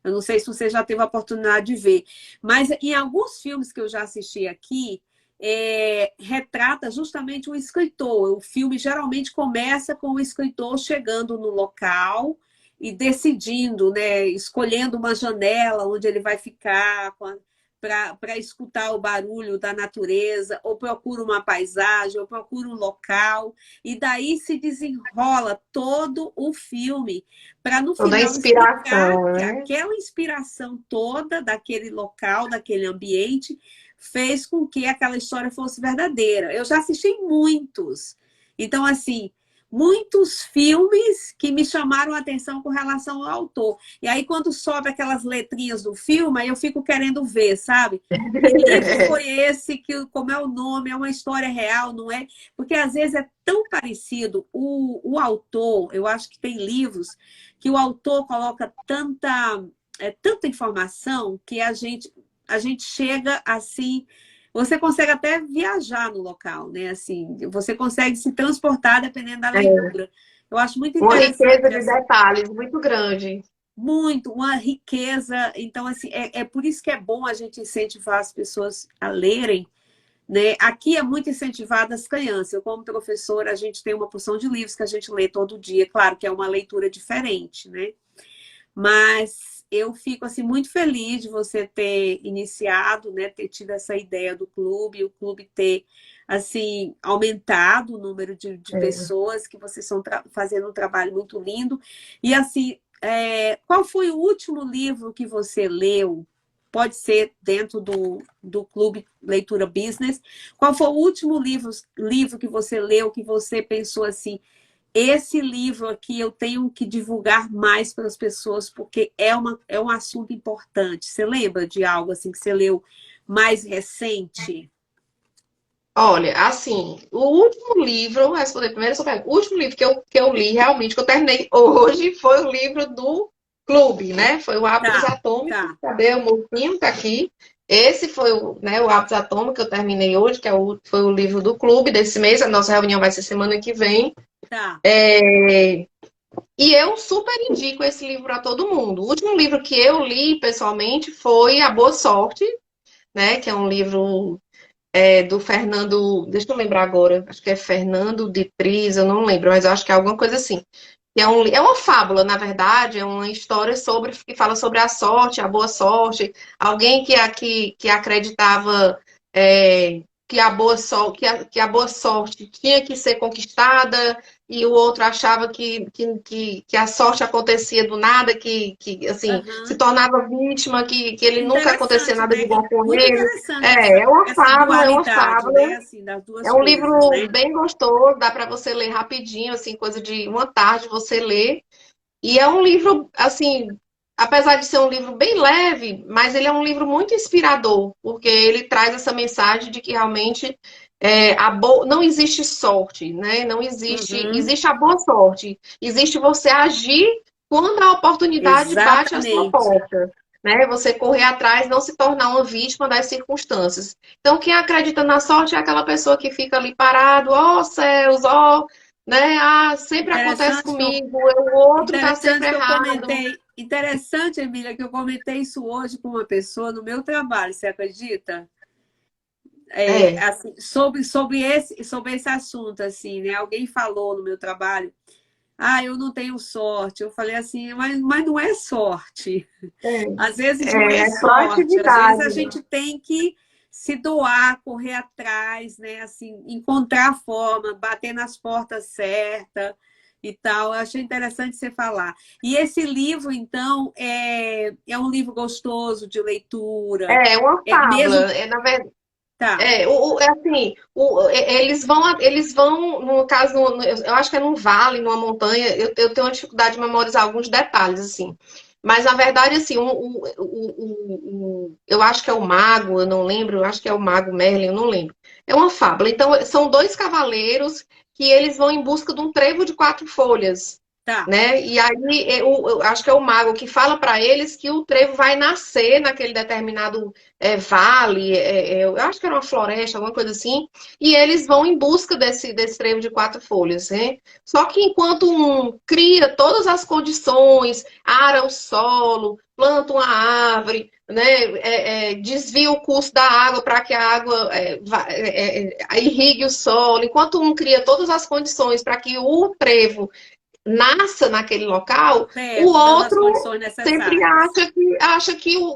Eu não sei se você já teve a oportunidade de ver, mas em alguns filmes que eu já assisti aqui, retrata justamente o escritor. O filme geralmente começa com o escritor chegando no local e decidindo, né, escolhendo uma janela onde ele vai ficar para escutar o barulho da natureza, ou procura uma paisagem, ou procura um local, e daí se desenrola todo o filme para no Toda a final explicar inspiração, que né? aquela inspiração toda daquele local, daquele ambiente, fez com que aquela história fosse verdadeira. Eu já assisti muitos. Então, assim, muitos filmes que me chamaram a atenção com relação ao autor. E aí, quando sobe aquelas letrinhas do filme, aí eu fico querendo ver, sabe? Que livro foi esse? Como é o nome? É uma história real, não é? Porque às vezes é tão parecido. O autor, eu acho que tem livros que o autor coloca tanta informação que a gente chega assim, você consegue até viajar no local, né? Assim, você consegue se transportar dependendo da É. leitura. Eu acho muito Uma riqueza interessante de essa, detalhes muito grande. muito, uma riqueza. Então, assim, é por isso que é bom a gente incentivar as pessoas a lerem, né? Aqui é muito incentivada as crianças. Eu, como professora, a gente tem uma porção de livros que a gente lê todo dia. Claro que é uma leitura diferente, né? Mas eu fico assim muito feliz de você ter iniciado, né, ter tido essa ideia do clube, o clube ter assim aumentado o número de É. pessoas que vocês estão fazendo um trabalho muito lindo. E assim, qual foi o último livro que você leu? Pode ser dentro do Clube Leitura Business. Qual foi o último livro que você leu que você pensou assim? Esse livro aqui eu tenho que divulgar mais para as pessoas, porque é um assunto importante. Você lembra de algo assim que você leu mais recente? Olha, assim, o último livro, vou responder primeiro a sua pergunta. O último livro que eu li, realmente, que eu terminei hoje, foi o livro do Clube, né? Foi o Hábitos Tá, Atômicos. tá. Cadê o mocinho? Tá aqui. Esse foi o Hábitos Atômicos que eu terminei hoje, foi o livro do Clube desse mês. A nossa reunião vai ser semana que vem. Tá. E eu super indico esse livro para todo mundo. O último livro que eu li, pessoalmente, foi A Boa Sorte, né? Que é um livro do Fernando, deixa eu lembrar agora, acho que é Fernando de Pris, eu não lembro, mas eu acho que é alguma coisa assim. É uma fábula, na verdade, é uma história que fala sobre a sorte, a boa sorte, alguém que acreditava que a boa sorte tinha que ser conquistada e o outro achava que a sorte acontecia do nada, que assim, se Aham. tornava vítima, que ele nunca acontecia Interessante, nada de né? bom com Muito ele. interessante É uma essa fábula, é uma dualidade, fábula. né? Assim, das É duas um coisas, livro né? bem gostoso, dá para você ler rapidinho, assim, coisa de uma tarde você lê. E é um livro, assim, apesar de ser um livro bem leve, mas ele é um livro muito inspirador, porque ele traz essa mensagem de que realmente não existe sorte, né? Não existe, Uhum. existe a boa sorte. Existe você agir quando a oportunidade bate à sua Exatamente. porta. Né? Você correr atrás, não se tornar uma vítima das circunstâncias. Então, quem acredita na sorte é aquela pessoa que fica ali parado, ó céus, ó, né? Ah, sempre acontece Interessante que eu, comigo, o outro tá sempre interessante que eu errado. comentei. Interessante, Emília, que eu comentei isso hoje com uma pessoa no meu trabalho, você acredita? É, Assim, sobre esse assunto, assim, né? Alguém falou no meu trabalho, eu não tenho sorte. Eu falei assim, mas não é sorte. Às vezes não é é sorte, às vezes a proatividade. gente tem que se doar, correr atrás, né? Assim, encontrar a forma, bater nas portas certas e tal. Eu achei interessante você falar. E esse livro, então, é um livro gostoso de leitura. É uma É mesmo. fábula. Na verdade, Tá, assim, eles vão, no caso, eu acho que é num vale, numa montanha, eu tenho uma dificuldade de memorizar alguns detalhes, assim. Mas, na verdade, assim, eu acho que é o mago, eu não lembro, eu acho que é o mago Merlin, eu não lembro. É uma fábula. Então, são dois cavaleiros que eles vão em busca de um trevo de 4 folhas. tá. Né? E aí eu acho que é o mago que fala para eles que o trevo vai nascer naquele determinado vale, eu acho que era uma floresta, alguma coisa assim, e eles vão em busca desse trevo de 4 folhas, né? Só que enquanto um cria todas as condições, ara o solo, planta uma árvore, né? Desvia o curso da água para que a água irrigue o solo, enquanto um cria todas as condições para que o trevo nasça naquele local, o Certo, dando as outro condições sempre necessárias. acha que o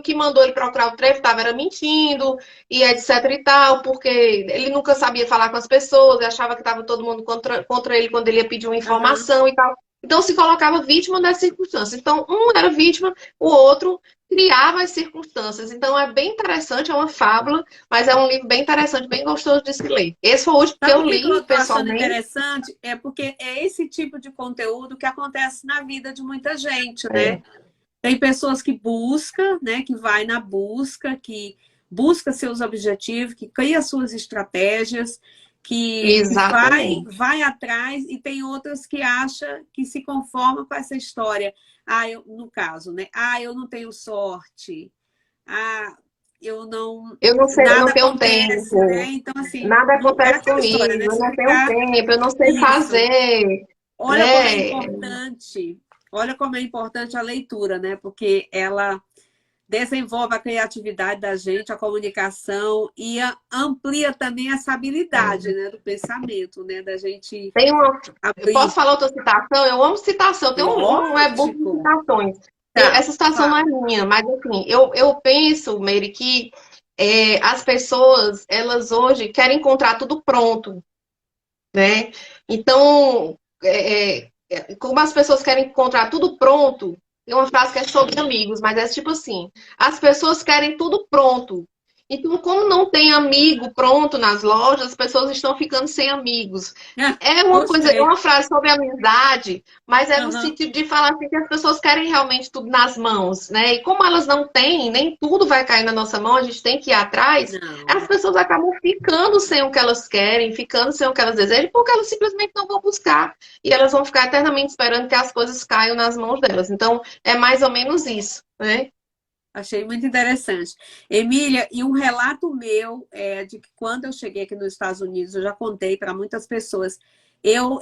que mandou ele procurar o trevo estava era mentindo e etc e tal, porque ele nunca sabia falar com as pessoas, achava que estava todo mundo contra ele quando ele ia pedir uma Aham. informação e tal. Então se colocava vítima das circunstâncias. Então um era vítima, o outro criava as circunstâncias. Então é bem interessante, é uma fábula, mas é um livro bem interessante, bem gostoso de se ler. Esse foi o último que Sabe eu por que que eu li estou achando pessoalmente. interessante? É porque é esse tipo de conteúdo que acontece na vida de muita gente, né? É, Tem pessoas que buscam, né? Que vai na busca, que busca seus objetivos, que cria suas estratégias, que exatamente. vai atrás, e tem outras que acham que se conforma com essa história. No caso, né? Eu não tenho sorte. Ah, eu não. Eu não sei, eu Nada não tenho acontece, né? tempo, Então, assim, nada é acontece aquela história, né? comigo, eu Se não tenho ficar tempo, eu não sei isso. fazer, Olha como é né? importante, olha como é importante a leitura, né? Porque ela desenvolve a criatividade da gente, a comunicação e amplia também essa habilidade, né, do pensamento, né, da gente Tem uma, eu abrir. posso falar outra citação? Eu amo citação, tem um e-book de Lógico. citações. Tá, essa situação não é fala. minha, mas assim, eu penso, Meire, que as pessoas, elas hoje querem encontrar tudo pronto, né? Então, como as pessoas querem encontrar tudo pronto, tem uma frase que é sobre amigos, mas é tipo assim, as pessoas querem tudo pronto. Então, como não tem amigo pronto nas lojas, as pessoas estão ficando sem amigos. Ah, É uma coisa, é gostei. uma frase sobre amizade, mas é no Aham. sentido de falar assim que as pessoas querem realmente tudo nas mãos, né? E como elas não têm, nem tudo vai cair na nossa mão, a gente tem que ir atrás, as Não. pessoas acabam ficando sem o que elas querem, ficando sem o que elas desejam, porque elas simplesmente não vão buscar. E elas vão ficar eternamente esperando que as coisas caiam nas mãos delas. Então, é mais ou menos isso, né? Achei muito interessante. Emília, e um relato meu é de que quando eu cheguei aqui nos Estados Unidos, eu já contei para muitas pessoas, eu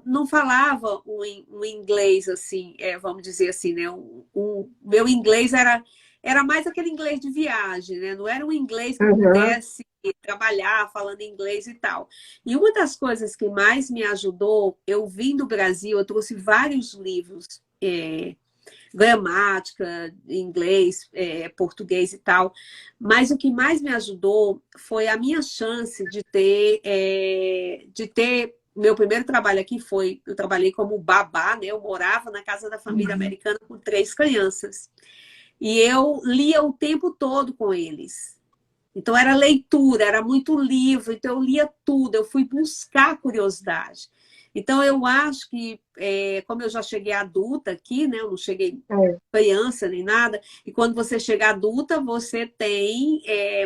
não falava um inglês assim, vamos dizer assim, né? Meu inglês era mais aquele inglês de viagem, né? Não era um inglês que eu Uhum. pudesse trabalhar falando inglês e tal. E uma das coisas que mais me ajudou, eu vim do Brasil, eu trouxe vários livros. Gramática, inglês, português e tal. Mas o que mais me ajudou foi a minha chance de ter meu primeiro trabalho aqui foi, eu trabalhei como babá, né? Eu morava na casa da família Uhum. americana com 3 crianças. E eu lia o tempo todo com eles. Então era leitura, era muito livro, então eu lia tudo, eu fui buscar curiosidade. Então eu acho que, como eu já cheguei adulta aqui, né, eu não cheguei É, criança nem nada, e quando você chega adulta, você tem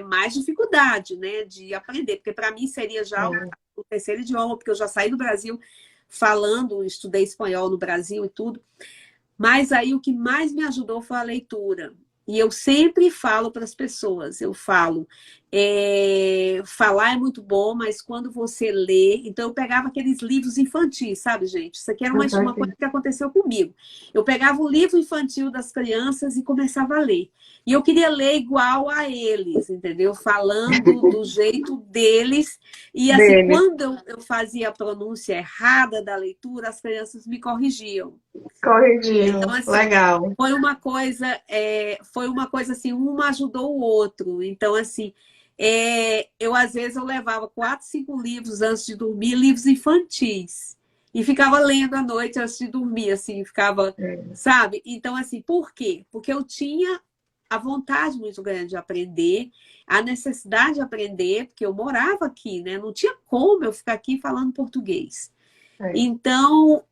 mais dificuldade, né, de aprender, porque para mim seria já o, é. o terceiro idioma, porque eu já saí do Brasil falando, estudei espanhol no Brasil e tudo. Mas aí o que mais me ajudou foi a leitura. E eu sempre falo para as pessoas, eu falo, falar é muito bom, mas quando você lê, então eu pegava aqueles livros infantis, sabe, gente? Isso aqui era Eu tô uma aqui. coisa que aconteceu comigo. Eu pegava o livro infantil das crianças e começava a ler. E eu queria ler igual a eles, entendeu? Falando do jeito deles. E assim, Deles. quando eu fazia a pronúncia errada da leitura, as crianças me corrigiam. Então, Corrigindo. assim, Legal. foi uma coisa assim, um ajudou o outro. Então, assim, eu às vezes eu levava 4, 5 livros antes de dormir, livros infantis, e ficava lendo à noite antes de dormir, assim, ficava, É, sabe? Então, assim, por quê? Porque eu tinha a vontade muito grande de aprender, a necessidade de aprender, porque eu morava aqui, né? Não tinha como eu ficar aqui falando português. é. Então,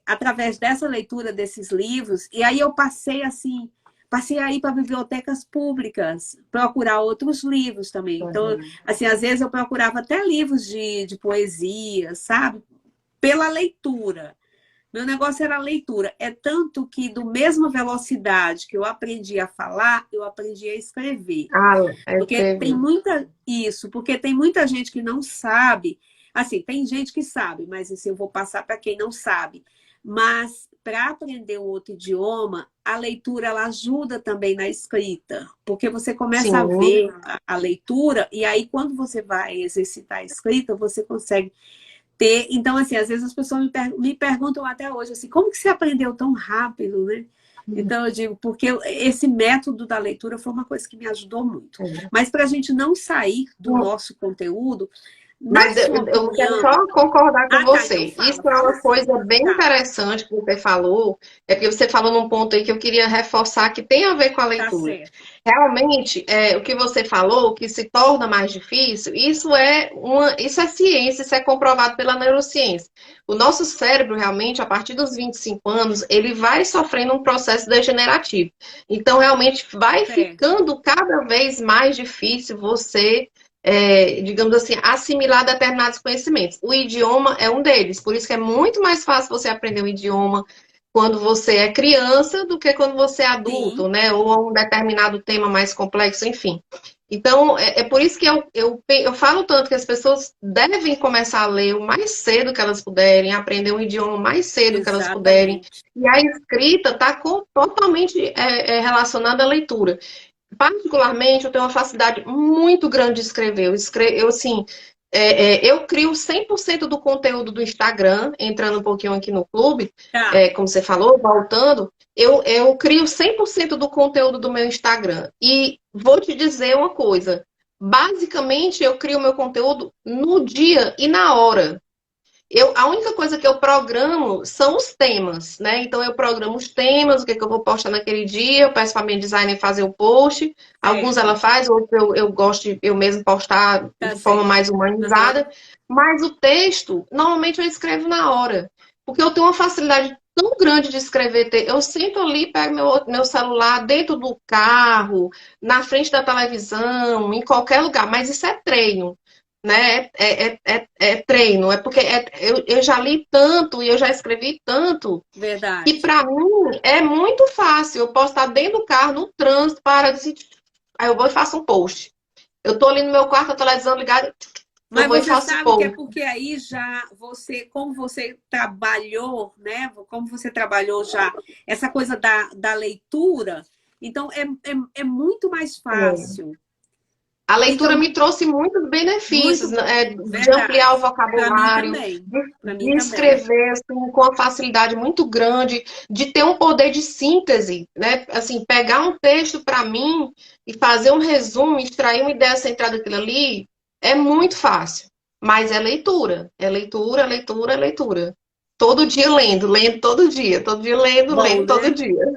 através dessa leitura desses livros, e aí eu passei a ir para bibliotecas públicas, procurar outros livros também. Então, Uhum. assim, às vezes eu procurava até livros de poesia, sabe? Pela leitura. Meu negócio era a leitura. É tanto que, do mesma velocidade que eu aprendi a falar, eu aprendi a escrever. Ah, Porque tem escrevi. muita gente que não sabe. Assim, tem gente que sabe, mas assim, eu vou passar para quem não sabe. Mas para aprender um outro idioma, a leitura ela ajuda também na escrita, porque você começa a Sim. ver a leitura e aí quando você vai exercitar a escrita, você consegue ter. Então, assim, às vezes as pessoas me perguntam até hoje assim, como que você aprendeu tão rápido, né? Então, eu digo, porque esse método da leitura foi uma coisa que me ajudou muito. Mas para a gente não sair do É. nosso conteúdo, na Mas sua eu quero opinião. só concordar com Ah, tá, então você. Isso fala, é fala uma sim. coisa bem Tá, interessante que você falou. É porque você falou num ponto aí que eu queria reforçar que tem a ver com a tá leitura. certo. Realmente, o que você falou, que se torna mais difícil, isso é ciência, isso é comprovado pela neurociência. O nosso cérebro, realmente, a partir dos 25 anos, ele vai sofrendo um processo degenerativo. Então, realmente, vai Certo. ficando cada vez mais difícil você digamos assim, assimilar determinados conhecimentos. O idioma é um deles, por isso que é muito mais fácil você aprender um idioma quando você é criança do que quando você é adulto, Sim, né? Ou um determinado tema mais complexo, enfim. Então, é por isso que eu falo tanto que as pessoas devem começar a ler o mais cedo que elas puderem, aprender um idioma o mais cedo que elas puderem. exatamente. E a escrita está totalmente relacionada à leitura. Particularmente, eu tenho uma facilidade muito grande de escrever. Assim, eu crio 100% do conteúdo do Instagram, entrando um pouquinho aqui no clube, Tá, como você falou, voltando. eu crio 100% do conteúdo do meu Instagram. E vou te dizer uma coisa. Basicamente, eu crio meu conteúdo no dia e na hora. A única coisa que eu programo são os temas, né? Então eu programo os temas, o que, que eu vou postar naquele dia, eu peço para a minha designer fazer o post. Alguns ela Certo, faz, outros eu gosto de eu mesmo postar tá de forma certo. mais Aham. humanizada. Mas o texto, normalmente eu escrevo na hora. Porque eu tenho uma facilidade tão grande de escrever texto. Eu sento ali, pego meu celular dentro do carro, na frente da televisão, em qualquer lugar. Mas isso é treino, né? É treino, é porque eu já li tanto e eu já escrevi tanto que Verdade. para mim é muito fácil. Eu posso estar dentro do carro, no trânsito, para decidir. Aí eu vou e faço um post. Eu tô ali no meu quarto, a televisão ligada, eu Mas vou e você faço sabe que é post. porque aí já você, como você trabalhou, né? Como você trabalhou já essa coisa da leitura, então é muito mais fácil. A leitura Então, me trouxe muitos benefícios, muito né? De ampliar o verdade. Para mim vocabulário, também. Para mim de também. escrever assim, com uma facilidade muito grande, de ter um poder de síntese, né? Assim, pegar um texto para mim e fazer um resumo, extrair uma ideia centrada daquilo ali, é muito fácil. Mas é leitura, leitura, leitura. Todo dia lendo, lendo todo dia lendo, Bom, lendo todo né? dia.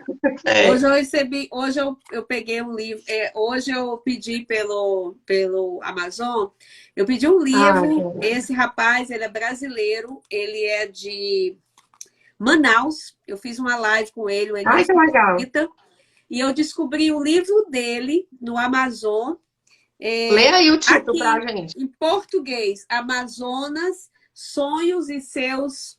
É. Hoje eu recebi, hoje eu peguei um livro, hoje eu pedi pelo Amazon, eu pedi um Ah, livro. Esse rapaz, ele é brasileiro, ele é de Manaus. Eu fiz uma live com ele, o ai, que Enilson legal. Mesquita, e eu descobri o livro dele no Amazon, Lê é, aí o título pra aqui gente. em português, Amazonas, Sonhos e seus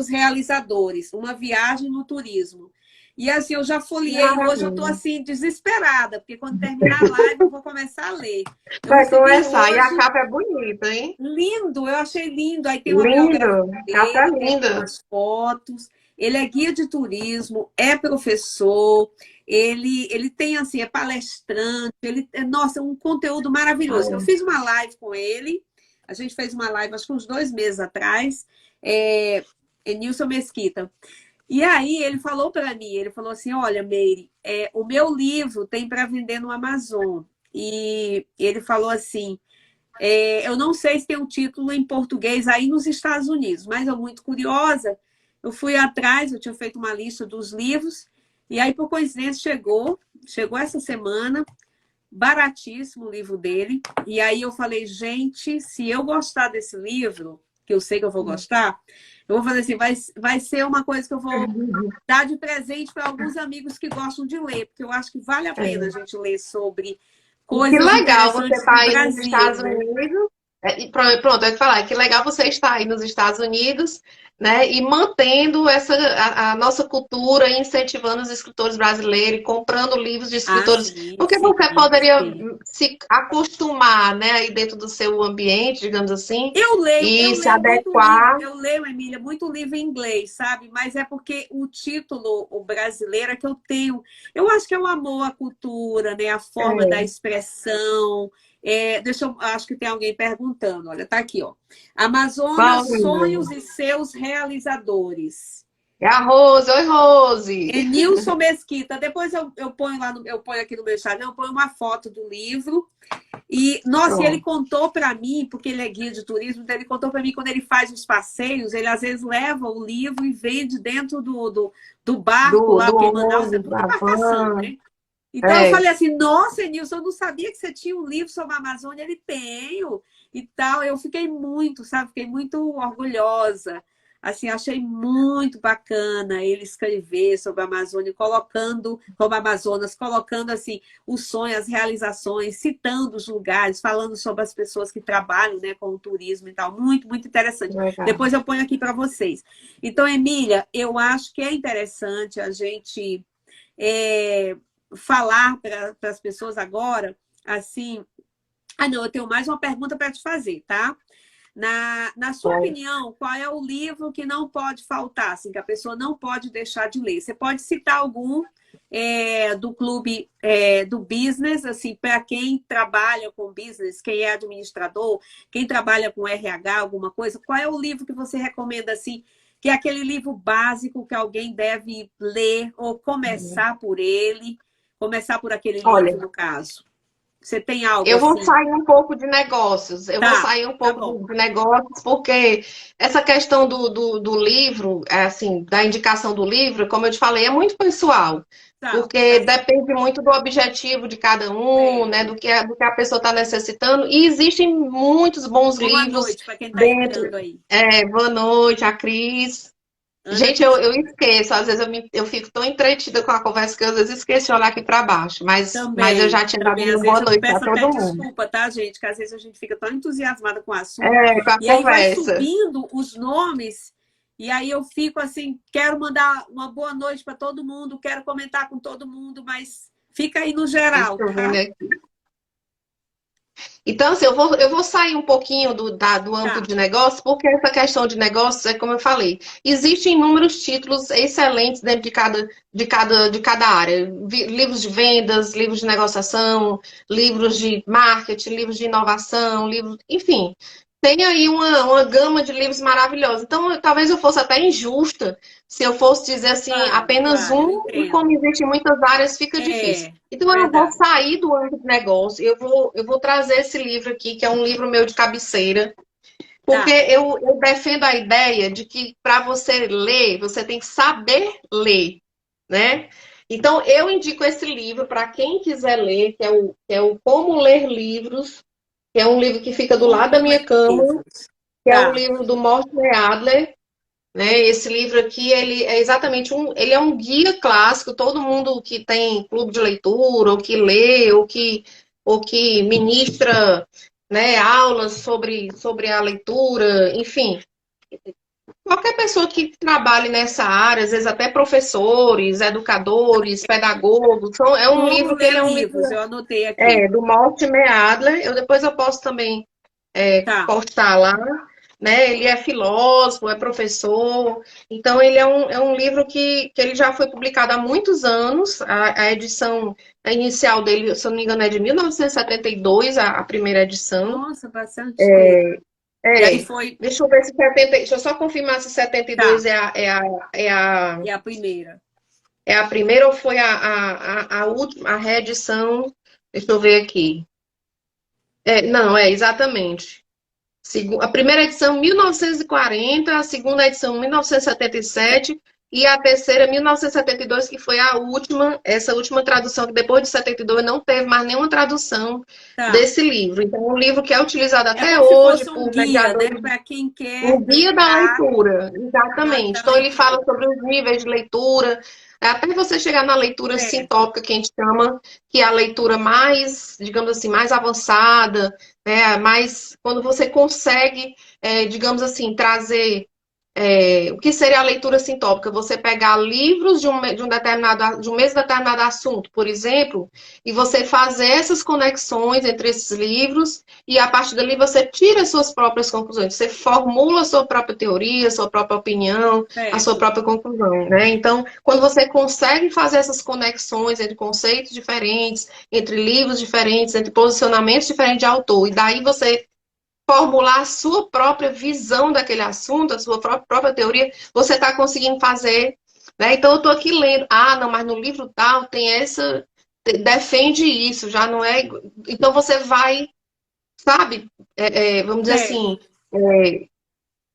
realizadores, uma viagem no turismo. E assim, eu já folhei, hoje eu estou Maravilha. assim, desesperada, porque quando terminar a live eu vou começar a ler. Eu Vai recebi começar. E a hoje, capa é bonita, hein? lindo, eu achei lindo. Aí tem uma biografia Lindo. Capa dele, tem linda. umas fotos. Ele é guia de turismo, é professor, ele tem assim, é palestrante, nossa, um conteúdo maravilhoso. Eu fiz uma live com ele, a gente fez uma live acho que uns 2 meses atrás, Nilson Mesquita. E aí ele falou para mim, ele falou assim, olha, Meire, o meu livro tem para vender no Amazon. E ele falou assim, eu não sei se tem um título em português aí nos Estados Unidos, mas eu muito curiosa, eu fui atrás, eu tinha feito uma lista dos livros, e aí, por coincidência, chegou essa semana, baratíssimo o livro dele, e aí eu falei, gente, se eu gostar desse livro, que eu sei que eu vou gostar, eu vou fazer assim, vai ser uma coisa que eu vou dar de presente para alguns amigos que gostam de ler, porque eu acho que vale a pena a É. gente ler sobre E que coisas legal você interessantes estar do aí nos Brasil, Estados né? Unidos. E pronto, eu ia falar, que legal você estar aí nos Estados Unidos, né? E mantendo a nossa cultura e incentivando os escritores brasileiros, e comprando livros de Ah, escritores, sim, porque sim, você poderia sim. se acostumar, né, aí dentro do seu ambiente, digamos assim, Eu e se leio muito livro, adequar. eu leio, Emília, muito livro em inglês, sabe? Mas é porque o título, o brasileiro, é que eu tenho. Eu acho que é o amor à cultura, né? A forma da É, expressão. Acho que tem alguém perguntando. Olha, tá aqui, ó. qual Amazonas, sonhos livro? e seus realizadores. É a Rose, oi Rose! Nilson Mesquita. Depois eu ponho lá, eu ponho aqui no meu Instagram, eu ponho uma foto do livro. E, nossa, e ele Pronto. contou para mim, porque ele é guia de turismo, então ele contou para mim quando ele faz os passeios, ele às vezes leva o livro e vende dentro do barco lá, Do porque em Manaus é ônibus, tudo da embarcação, van. né? Então eu É. falei assim, nossa, Nilson, eu não sabia que você tinha um livro sobre a Amazônia. Ele tenho e tal. Eu fiquei muito, sabe? Fiquei muito orgulhosa. Assim, achei muito bacana ele escrever sobre a Amazônia, colocando, como Amazonas, colocando assim o sonho, as realizações, citando os lugares, falando sobre as pessoas que trabalham, né, com o turismo e tal. Muito, muito interessante. Legal. Depois eu ponho aqui para vocês. Então, Emília, eu acho que é interessante a gente é, falar para as pessoas agora, assim. Ah, não, eu tenho mais uma pergunta para te fazer, tá? Na sua Bom, opinião, qual é o livro que não pode faltar, assim, que a pessoa não pode deixar de ler? Você pode citar algum do clube do business, assim, para quem trabalha com business, quem é administrador, quem trabalha com RH, alguma coisa, qual é o livro que você recomenda, assim, que é aquele livro básico que alguém deve ler ou começar por ele, começar por aquele Olha, livro, no caso? Você tem algo eu vou assim? sair um pouco de negócios. Eu vou Tá, sair um tá pouco bom. de negócios, porque essa questão do livro, assim, da indicação do livro, como eu te falei, é muito pessoal. Tá, Porque tá depende muito do objetivo de cada um, né, certo. do que a pessoa está necessitando. E existem muitos bons Boa livros noite para quem está dentro. entrando aí. Boa noite, a Cris. Ana Gente, Cristina eu esqueço, às vezes eu fico tão entretida com a conversa que eu, às vezes esqueço de olhar aqui para baixo, mas eu também, já tinha dado também. Às uma vezes boa eu noite para peço até todo mundo. desculpa, tá, gente? Que às vezes a gente fica tão entusiasmada com o assunto. Com a E aí vai conversa. subindo os nomes. E aí eu fico assim, quero mandar uma boa noite para todo mundo, quero comentar com todo mundo, mas fica aí no Deixa geral, eu ver, tá? né? Então, assim, eu vou sair um pouquinho do âmbito Tá. de negócio, porque essa questão de negócios é como eu falei. Existem inúmeros títulos excelentes dentro de cada área. Livros de vendas, livros de negociação, livros de marketing, livros de inovação, livros, enfim. Tem aí uma gama de livros maravilhosos. Então, talvez eu fosse até injusta se eu fosse dizer assim, Claro, apenas claro, eu um, e como entendo. existe em muitas áreas, fica difícil. É, Então, eu vou verdade. sair do âmbito de negócio, eu vou trazer esse livro aqui, que é um livro meu de cabeceira, porque Tá. eu defendo a ideia de que para você ler, você tem que saber ler, né? Então, eu indico esse livro para quem quiser ler, que é o Como Ler Livros, que é um livro que fica do lado da Como minha ler cama, livros. que é um Tá. livro do Mortimer Adler, né? Esse livro aqui, ele é exatamente ele é um guia clássico, todo mundo que tem clube de leitura, ou que lê, ou que ministra, né, aulas sobre a leitura, enfim, qualquer pessoa que trabalhe nessa área, às vezes até professores, educadores, pedagogos, é um Como livro que ele ler é um livro livros, eu anotei aqui. do Mortimer Adler, depois eu posso também Tá. postar lá, né? Ele é filósofo, é professor, então ele é um livro que ele já foi publicado há muitos anos, a edição inicial dele, se eu não me engano, é de 1972, a primeira edição. Nossa, bastante tempo. E aí É, foi. deixa eu ver se 70, deixa eu só confirmar se 72 Tá. é E a primeira. é a primeira ou foi a última, a reedição, deixa eu ver aqui. Não, exatamente. A primeira edição, 1940, a segunda edição, 1977, e a terceira, 1972, que foi a última, essa última tradução, que depois de 72 não teve mais nenhuma tradução Tá. desse livro. Então, é um livro que é utilizado É até como se hoje fosse um por guia, né? mediadores, Para quem quer um guia da melhorar leitura, exatamente. da Então, ele fala leitura. sobre os níveis de leitura, até você chegar na leitura Certo. sintópica, que a gente chama, que é a leitura mais, digamos assim, mais avançada, né? Mais, quando você consegue, digamos assim, trazer o que seria a leitura sintópica? Você pegar livros de um mesmo determinado assunto, por exemplo, e você fazer essas conexões entre esses livros, e a partir dali você tira as suas próprias conclusões. Você formula a sua própria teoria, a sua própria opinião, a sua Certo. própria conclusão, né? Então, quando você consegue fazer essas conexões entre conceitos diferentes, entre livros diferentes, entre posicionamentos diferentes de autor, e daí você formular a sua própria visão daquele assunto, a sua própria teoria, você está conseguindo fazer, né? Então eu estou aqui lendo, não, mas no livro tal tem essa, defende isso, já não é. Então você vai, sabe, vamos dizer Certo. assim,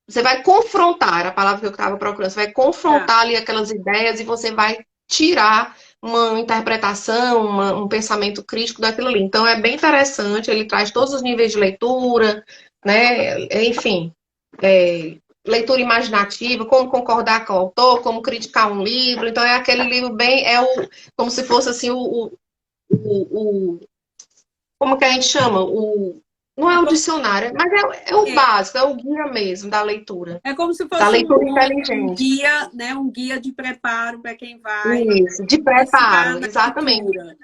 você vai confrontar, a palavra que eu estava procurando, você vai Tá. confrontar ali aquelas ideias e você vai tirar uma interpretação, um pensamento crítico daquilo ali. Então é bem interessante, ele traz todos os níveis de leitura, né? Enfim, leitura imaginativa, como concordar com o autor, como criticar um livro. Então é aquele livro bem, como se fosse assim o como que a gente chama? Não É é um como, dicionário, mas é o é, básico, é o guia mesmo é como se da fosse leitura um inteligente. guia, né? Um guia de preparo para quem vai Isso, de iniciar preparo, na exatamente. leitura,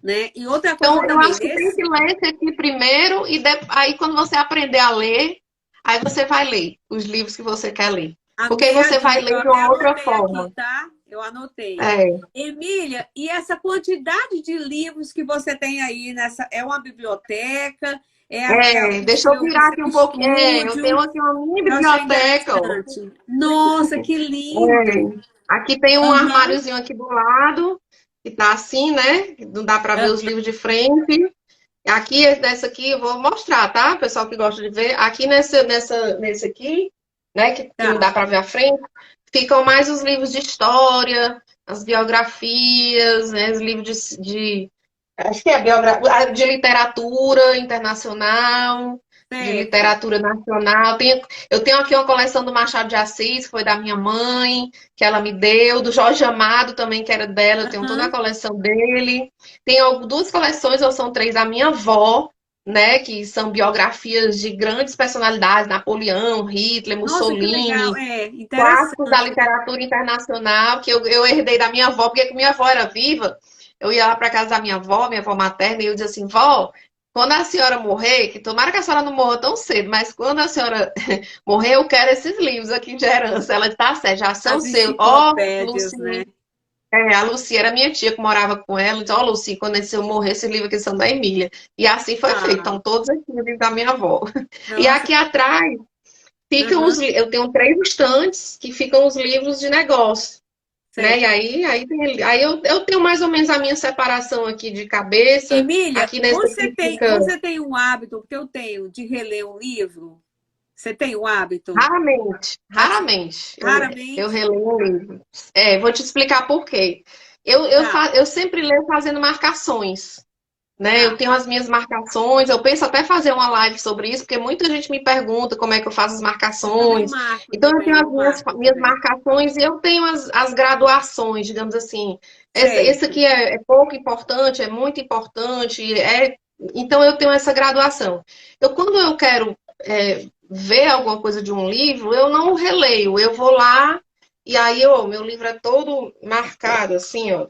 né? E outra coisa Então, eu também, acho que tem que ler esse aqui primeiro, e aí, quando você aprender a ler, aí você vai ler os livros que você quer ler. Porque aí amei a você vai dica, eu ler de até uma outra anotei aqui, forma. tá? Eu anotei. É, Emília, e essa quantidade de livros que você tem aí nessa é uma biblioteca? o Deixa eu seu, o virar aqui seu um pouco. Eu tenho estúdio. aqui uma mini Eu achei biblioteca, ó. interessante. Nossa, que lindo! Aqui tem um Aham, armáriozinho aqui do lado, que tá assim, né? Não dá para ver os aham, livros de frente. Aqui, nessa aqui, eu vou mostrar, tá? Pessoal que gosta de ver. Aqui nesse aqui, né? Que não tá. dá para ver a frente, ficam mais os livros de história, as biografias, né? Os livros acho que é biografia, de literatura internacional, de Certo. literatura nacional. Eu tenho aqui uma coleção do Machado de Assis, que foi da minha mãe, que ela me deu, do Jorge Amado também, que era dela, eu tenho toda a Aham. coleção dele. Tenho duas coleções, ou são três, da minha avó, né, que são biografias de grandes personalidades, Napoleão, Hitler, Nossa, que legal. Mussolini, É, clássicos da interessante, né? literatura internacional, que eu herdei da minha avó, porque minha avó era viva. Eu ia lá para casa da minha avó materna, e eu dizia assim, vó, quando a senhora morrer, que tomara que a senhora não morra tão cedo, mas quando a senhora morrer, eu quero esses livros aqui de herança. Ela disse, tá certo, já são As seus. Ó, enciclopédias, Luci, né? a Lucy era minha tia que morava com ela. Disse, ó, Lucy, quando eu morrer, esses livros aqui são da Emília. E assim foi feito. Ah, Estão todos aqui no livro da minha avó. E nossa. aqui atrás ficam Aham, eu tenho três estantes que ficam os livros de negócio, né? E certo. aí eu tenho mais ou menos a minha separação aqui de cabeça. Emília, Aqui nesse aqui fica você tem um hábito, porque eu tenho, de reler um livro? Você tem o hábito? raramente, Assim, raramente eu raramente? releio um livro. Vou te explicar por quê. Tá, Eu sempre leio fazendo marcações. Né? Eu tá. tenho as minhas marcações, eu penso até fazer uma live sobre isso, porque muita gente me pergunta como é que eu faço as Eu também marcações. marco Então, eu tenho também, as eu marco minhas também. marcações e eu tenho as graduações, digamos assim. Esse Certo. aqui é pouco importante, é muito importante, então eu tenho essa graduação. Quando eu quero ver alguma coisa de um livro, eu não releio, eu vou lá e aí, ó, meu livro é todo marcado, assim, ó.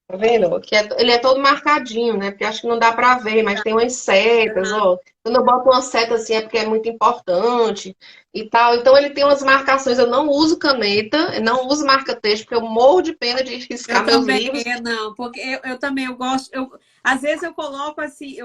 Tá vendo? Ele é todo marcadinho, né? Porque acho que não dá pra ver, mas tem umas setas, Aham. ó. Quando eu boto uma seta assim é porque é muito importante e tal. Então ele tem umas marcações. Eu não uso caneta, eu não uso marca-texto, porque eu morro de pena de Eu riscar meus também, livros. não, porque eu também eu gosto, às vezes eu coloco assim,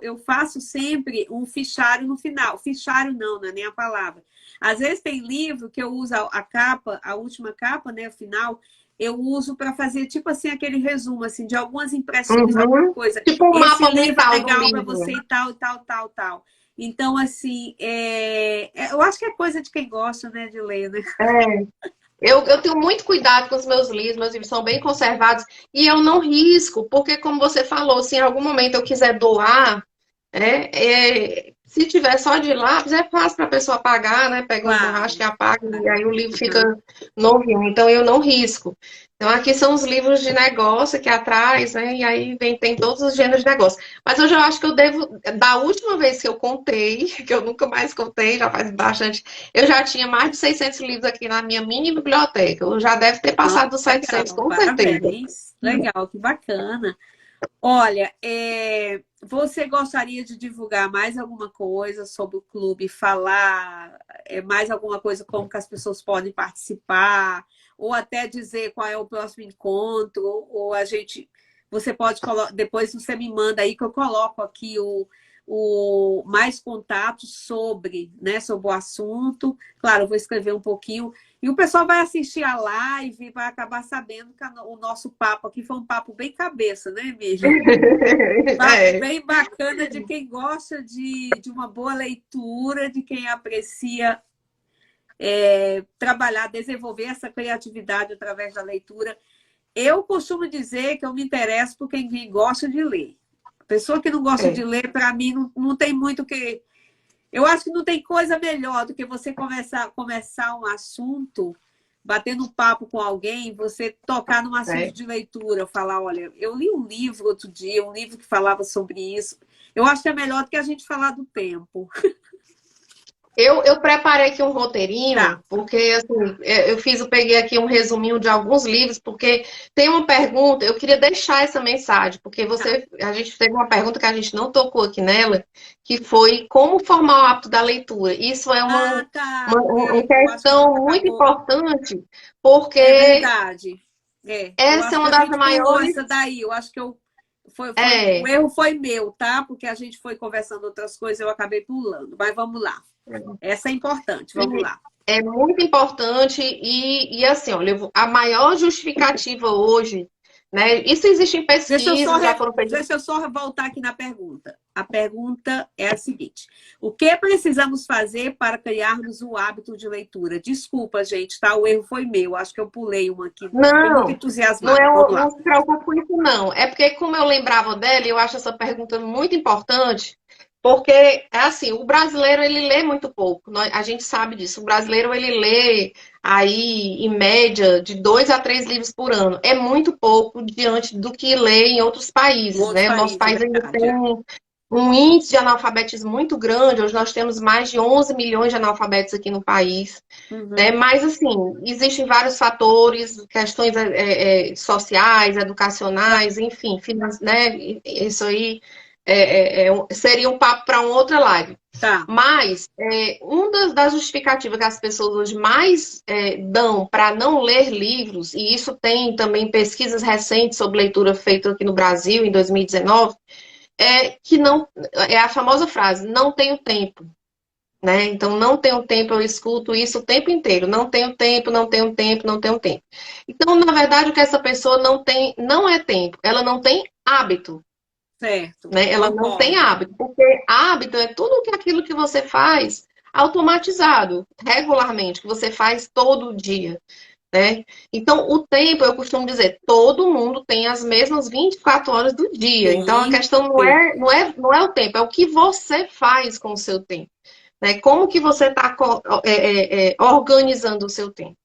eu faço sempre um fichário no final. Fichário não é nem a palavra. Às vezes tem livro que eu uso a capa, a última capa, né, o final, eu uso para fazer tipo assim aquele resumo assim de algumas impressões, alguma Uhum. coisa. Tipo um Esse mapa livro é mental do legal para livro. você e tal, e tal, tal, tal. Então, assim, eu acho que é coisa de quem gosta, né, de ler, né? Eu tenho muito cuidado com os meus livros são bem conservados e eu não risco, porque como você falou, se em algum momento eu quiser doar, se tiver só de lápis, é fácil para a pessoa apagar, né? Pega uma borracha Claro. que apaga e aí o livro fica Aham. novinho. Então eu não risco. Então aqui são os livros de negócio aqui atrás, né? E aí tem todos os gêneros de negócio. Mas hoje eu acho que eu devo, da última vez que eu contei, que eu nunca mais contei, já faz bastante, eu já tinha mais de 600 livros aqui na minha mini biblioteca. Eu já deve ter Nossa, passado dos 700, legal, com certeza. parabéns. Legal, que bacana. Olha, você gostaria de divulgar mais alguma coisa sobre o clube, falar mais alguma coisa como que as pessoas podem participar, ou até dizer qual é o próximo encontro, ou a gente, você pode colocar, depois você me manda aí que eu coloco aqui o mais contatos sobre, né, sobre o assunto. Claro, eu vou escrever um pouquinho. E o pessoal vai assistir a live e vai acabar sabendo que o nosso papo aqui foi um papo bem cabeça, né, Emília? Papo É. bem bacana de quem gosta de uma boa leitura, de quem aprecia trabalhar, desenvolver essa criatividade através da leitura. Eu costumo dizer que eu me interesso por quem gosta de ler. A pessoa que não gosta de É. ler, para mim, não tem muito o que. Eu acho que não tem coisa melhor do que você começar um assunto, batendo um papo com alguém, você tocar num assunto É. de leitura, falar, olha, eu li um livro outro dia, um livro que falava sobre isso. Eu acho que é melhor do que a gente falar do tempo. Eu preparei aqui um roteirinho, Tá. porque assim, eu peguei aqui um resuminho de alguns livros, porque tem uma pergunta, eu queria deixar essa mensagem, porque a gente teve uma pergunta que a gente não tocou aqui nela, que foi como formar o hábito da leitura. Isso é Ah, tá. uma Eu acho que a gente questão muito acabou. importante, É porque verdade. Eu essa é acho que uma a das gente pulou maiores. essa daí. Eu acho que O erro foi meu, tá? Porque a gente foi conversando outras coisas, eu acabei pulando. Mas vamos lá. Essa é importante, vamos lá. É muito importante e assim, olha, a maior justificativa hoje, né? Isso existe em pesquisas, já foram feitas. Deixa eu só voltar aqui na pergunta. A pergunta é a seguinte: o que precisamos fazer para criarmos o hábito de leitura? Desculpa, gente, tá? O erro foi meu. Acho que eu pulei uma aqui. Fiquei muito entusiasmada. Não se preocupe com isso, não. É porque, como eu lembrava dela, eu acho essa pergunta muito importante, porque, é assim, o brasileiro, ele lê muito pouco. A gente sabe disso. O brasileiro, ele lê aí, em média, de 2 a 3 livros por ano. É muito pouco diante do que lê em outros países, né? O nosso país ainda tem um índice de analfabetismo muito grande. Hoje nós temos mais de 11 milhões de analfabetos aqui no país. Né? Mas, assim, existem vários fatores, questões sociais, educacionais, enfim, né? Isso aí seria um papo para uma outra live. Tá. Mas uma das justificativas que as pessoas hoje mais dão para não ler livros, e isso tem também pesquisas recentes sobre leitura feita aqui no Brasil, em 2019, que não é a famosa frase, não tenho tempo. Né? Então, não tenho tempo, eu escuto isso o tempo inteiro. Não tenho tempo, não tenho tempo, não tenho tempo. Então, na verdade, o que essa pessoa não tem, não é tempo, ela não tem hábito. Certo. Né? Ela não tem hábito, porque hábito é tudo aquilo que você faz automatizado, regularmente, que você faz todo dia. Né? Então, o tempo, eu costumo dizer, todo mundo tem as mesmas 24 horas do dia. Sim, então, a questão não é o tempo, é o que você faz com o seu tempo. Né? Como que você está organizando o seu tempo?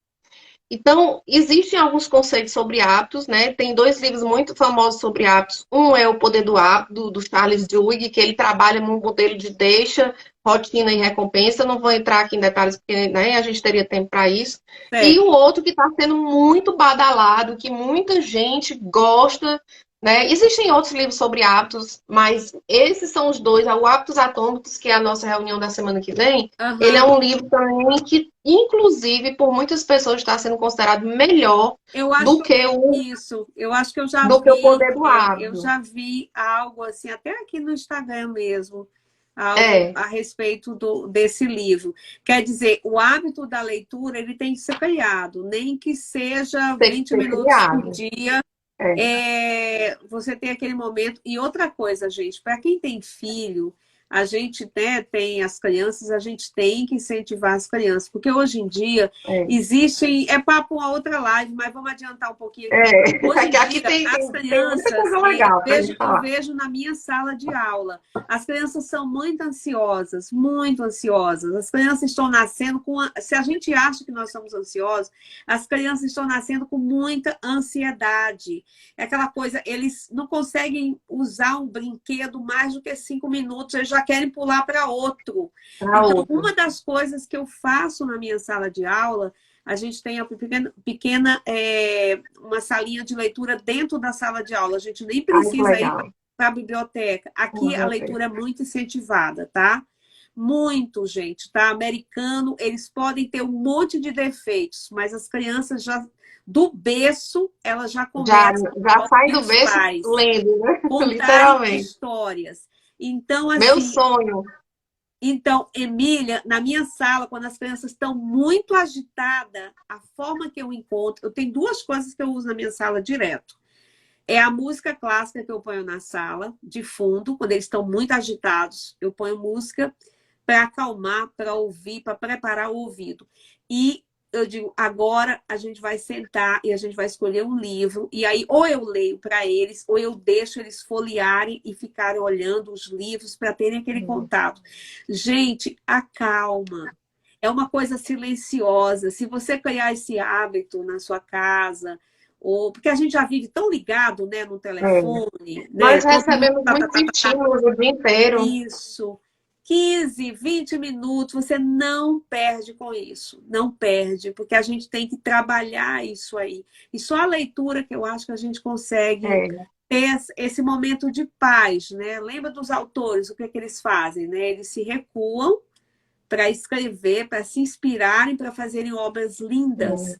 Então, existem alguns conceitos sobre hábitos, né? Tem 2 livros muito famosos sobre hábitos. Um é O Poder do Hábito, do Charles Duhigg, que ele trabalha num modelo de deixa, rotina e recompensa. Não vou entrar aqui em detalhes, porque né, a gente teria tempo para isso. Certo. E o outro que está sendo muito badalado, que muita gente gosta, né? Existem outros livros sobre hábitos, mas esses são os 2. O Hábitos Atômicos, que é a nossa reunião da semana que vem, ele é um livro também que, inclusive, por muitas pessoas está sendo considerado melhor do que isso. Eu acho que eu já do vi, que o Poder do Hábito. Eu já vi algo assim, até aqui no Instagram mesmo, algo a respeito desse livro. Quer dizer, o hábito da leitura, ele tem que ser criado, nem que seja 20 minutos por dia. Você tem aquele momento. E outra coisa, gente, para quem tem filho, a gente tem as crianças, a gente tem que incentivar as crianças, porque hoje em dia existem. É papo a outra live, mas vamos adiantar um pouquinho aqui. Hoje em dia, as crianças, eu vejo na minha sala de aula, as crianças são muito ansiosas, muito ansiosas. As crianças estão nascendo com. Se a gente acha que nós somos ansiosos, as crianças estão nascendo com muita ansiedade. É aquela coisa, eles não conseguem usar um brinquedo mais do que 5 minutos, eles já querem pular para outro. Então, uma das coisas que eu faço na minha sala de aula, a gente tem pequena uma salinha de leitura dentro da sala de aula. A gente nem precisa ir para a biblioteca. Aqui a leitura é muito incentivada, tá? Muito, gente, tá? Americano, eles podem ter um monte de defeitos, mas as crianças já do berço, elas já começam já sai do berço lendo, né? Literalmente. Histórias. Então, assim, meu sonho. Então, Emília, na minha sala, quando as crianças estão muito agitadas, a forma que eu encontro, eu tenho 2 coisas que eu uso na minha sala direto. É a música clássica que eu ponho na sala, de fundo, quando eles estão muito agitados, eu ponho música para acalmar, para ouvir, para preparar o ouvido. E eu digo, agora a gente vai sentar e a gente vai escolher um livro, e aí ou eu leio para eles, ou eu deixo eles folhearem e ficarem olhando os livros para terem aquele contato. Gente, acalma. É uma coisa silenciosa. Se você criar esse hábito na sua casa, ou porque a gente já vive tão ligado, né, no telefone. Nós recebemos muitos estímulos o dia inteiro. Isso. 15, 20 minutos, você não perde com isso. Não perde, porque a gente tem que trabalhar isso aí. E só a leitura que eu acho que a gente consegue ter esse momento de paz, né? Lembra dos autores, o que eles fazem, né? Eles se recuam para escrever, para se inspirarem, para fazerem obras lindas,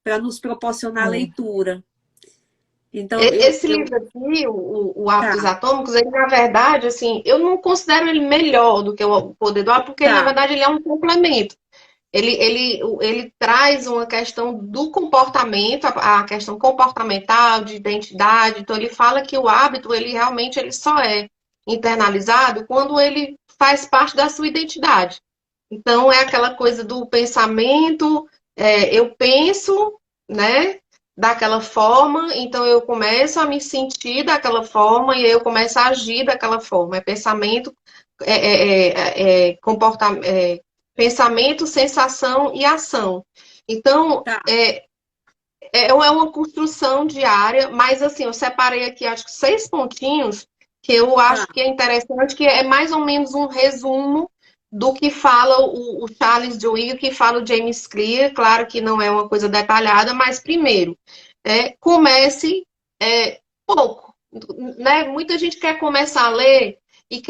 para nos proporcionar leitura. Então, Esse livro aqui, o Hábitos tá, Atômicos, ele, na verdade, assim, eu não considero ele melhor do que o Poder do Hábito, porque, na tá, verdade, ele é um complemento. Ele traz uma questão do comportamento, a questão comportamental, de identidade. Então, ele fala que o hábito, ele realmente ele só é internalizado quando ele faz parte da sua identidade. Então, é aquela coisa do pensamento, eu penso, né, daquela forma, então eu começo a me sentir daquela forma e aí eu começo a agir daquela forma. É pensamento, comportamento, pensamento, sensação e ação. Então, tá, é uma construção diária, mas assim, eu separei aqui acho que 6 pontinhos que eu tá, acho que é interessante, que é mais ou menos um resumo do que fala o Charles Duhigg, o que fala o James Clear, claro que não é uma coisa detalhada, mas primeiro, comece pouco, né? Muita gente quer começar a ler e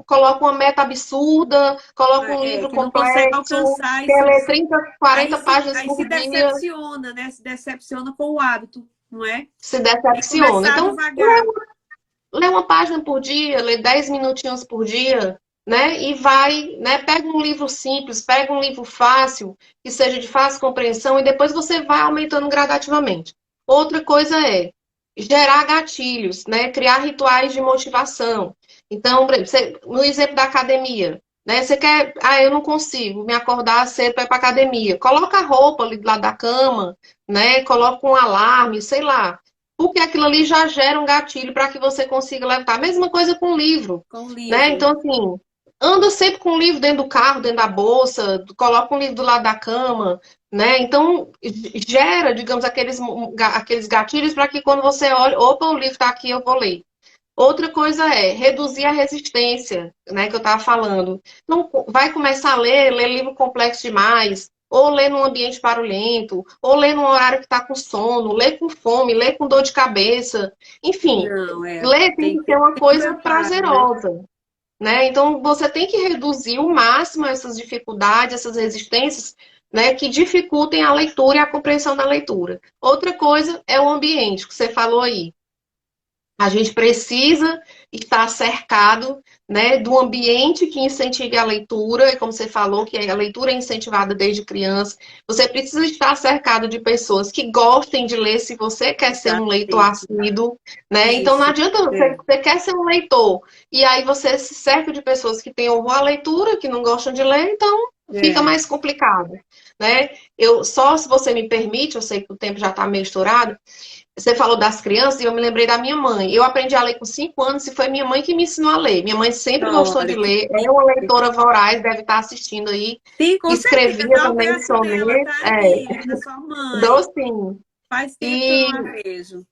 coloca uma meta absurda, coloca um livro que não consegue complexo, alcançar quer isso. ler 30, 40 páginas Aí se por dia, decepciona, né? Se decepciona com o hábito, não é? se Tem que decepciona. começar Então, devagar. lê uma página por dia, lê 10 minutinhos por dia, né? E vai, né? Pega um livro simples, pega um livro fácil, que seja de fácil compreensão, e depois você vai aumentando gradativamente. Outra coisa é gerar gatilhos, né? Criar rituais de motivação. Então, por exemplo, no exemplo da academia, né? Você quer, eu não consigo me acordar cedo para ir para academia. Coloca a roupa ali do lado da cama, né? Coloca um alarme, sei lá, porque aquilo ali já gera um gatilho para que você consiga levantar. Mesma coisa com o livro, Com o né? livro. Então, assim, anda sempre com o livro dentro do carro, dentro da bolsa, coloca um livro do lado da cama, né? Então, gera, digamos, aqueles gatilhos para que quando você olha, opa, o livro está aqui, eu vou ler. Outra coisa é reduzir a resistência, né, que eu estava falando. Não vai começar a ler livro complexo demais, ou ler num ambiente barulhento, ou ler num horário que está com sono, ler com fome, ler com dor de cabeça. Enfim, Não, ler tem tem que que ser ter uma um coisa preparo, né? prazerosa, né? Então você tem que reduzir o máximo essas dificuldades, essas resistências, né, que dificultem a leitura e a compreensão da leitura. Outra coisa é o ambiente que você falou aí. A gente precisa estar cercado, né, do ambiente que incentive a leitura, e como você falou, que a leitura é incentivada desde criança. Você precisa estar cercado de pessoas que gostem de ler, se você quer ser um leitor Exatamente. assíduo, né? Então não Isso. adianta É, você quer ser um leitor, e aí você se cerca de pessoas que têm horror à leitura, que não gostam de ler, então fica é. mais complicado, né? Eu só, se você me permite, eu sei que o tempo já está meio estourado, você falou das crianças e eu me lembrei da minha mãe. Eu aprendi a ler com 5 anos e foi minha mãe que me ensinou a ler. Minha mãe sempre gostou de Olha, que ler, é uma chique. leitora voraz, deve estar assistindo aí. Sim, com certeza. Escrevia Dá um também abraço nela, sonetos. tá, Emília? Sua Dou mãe. sim. Faz tempo que eu E não a vejo.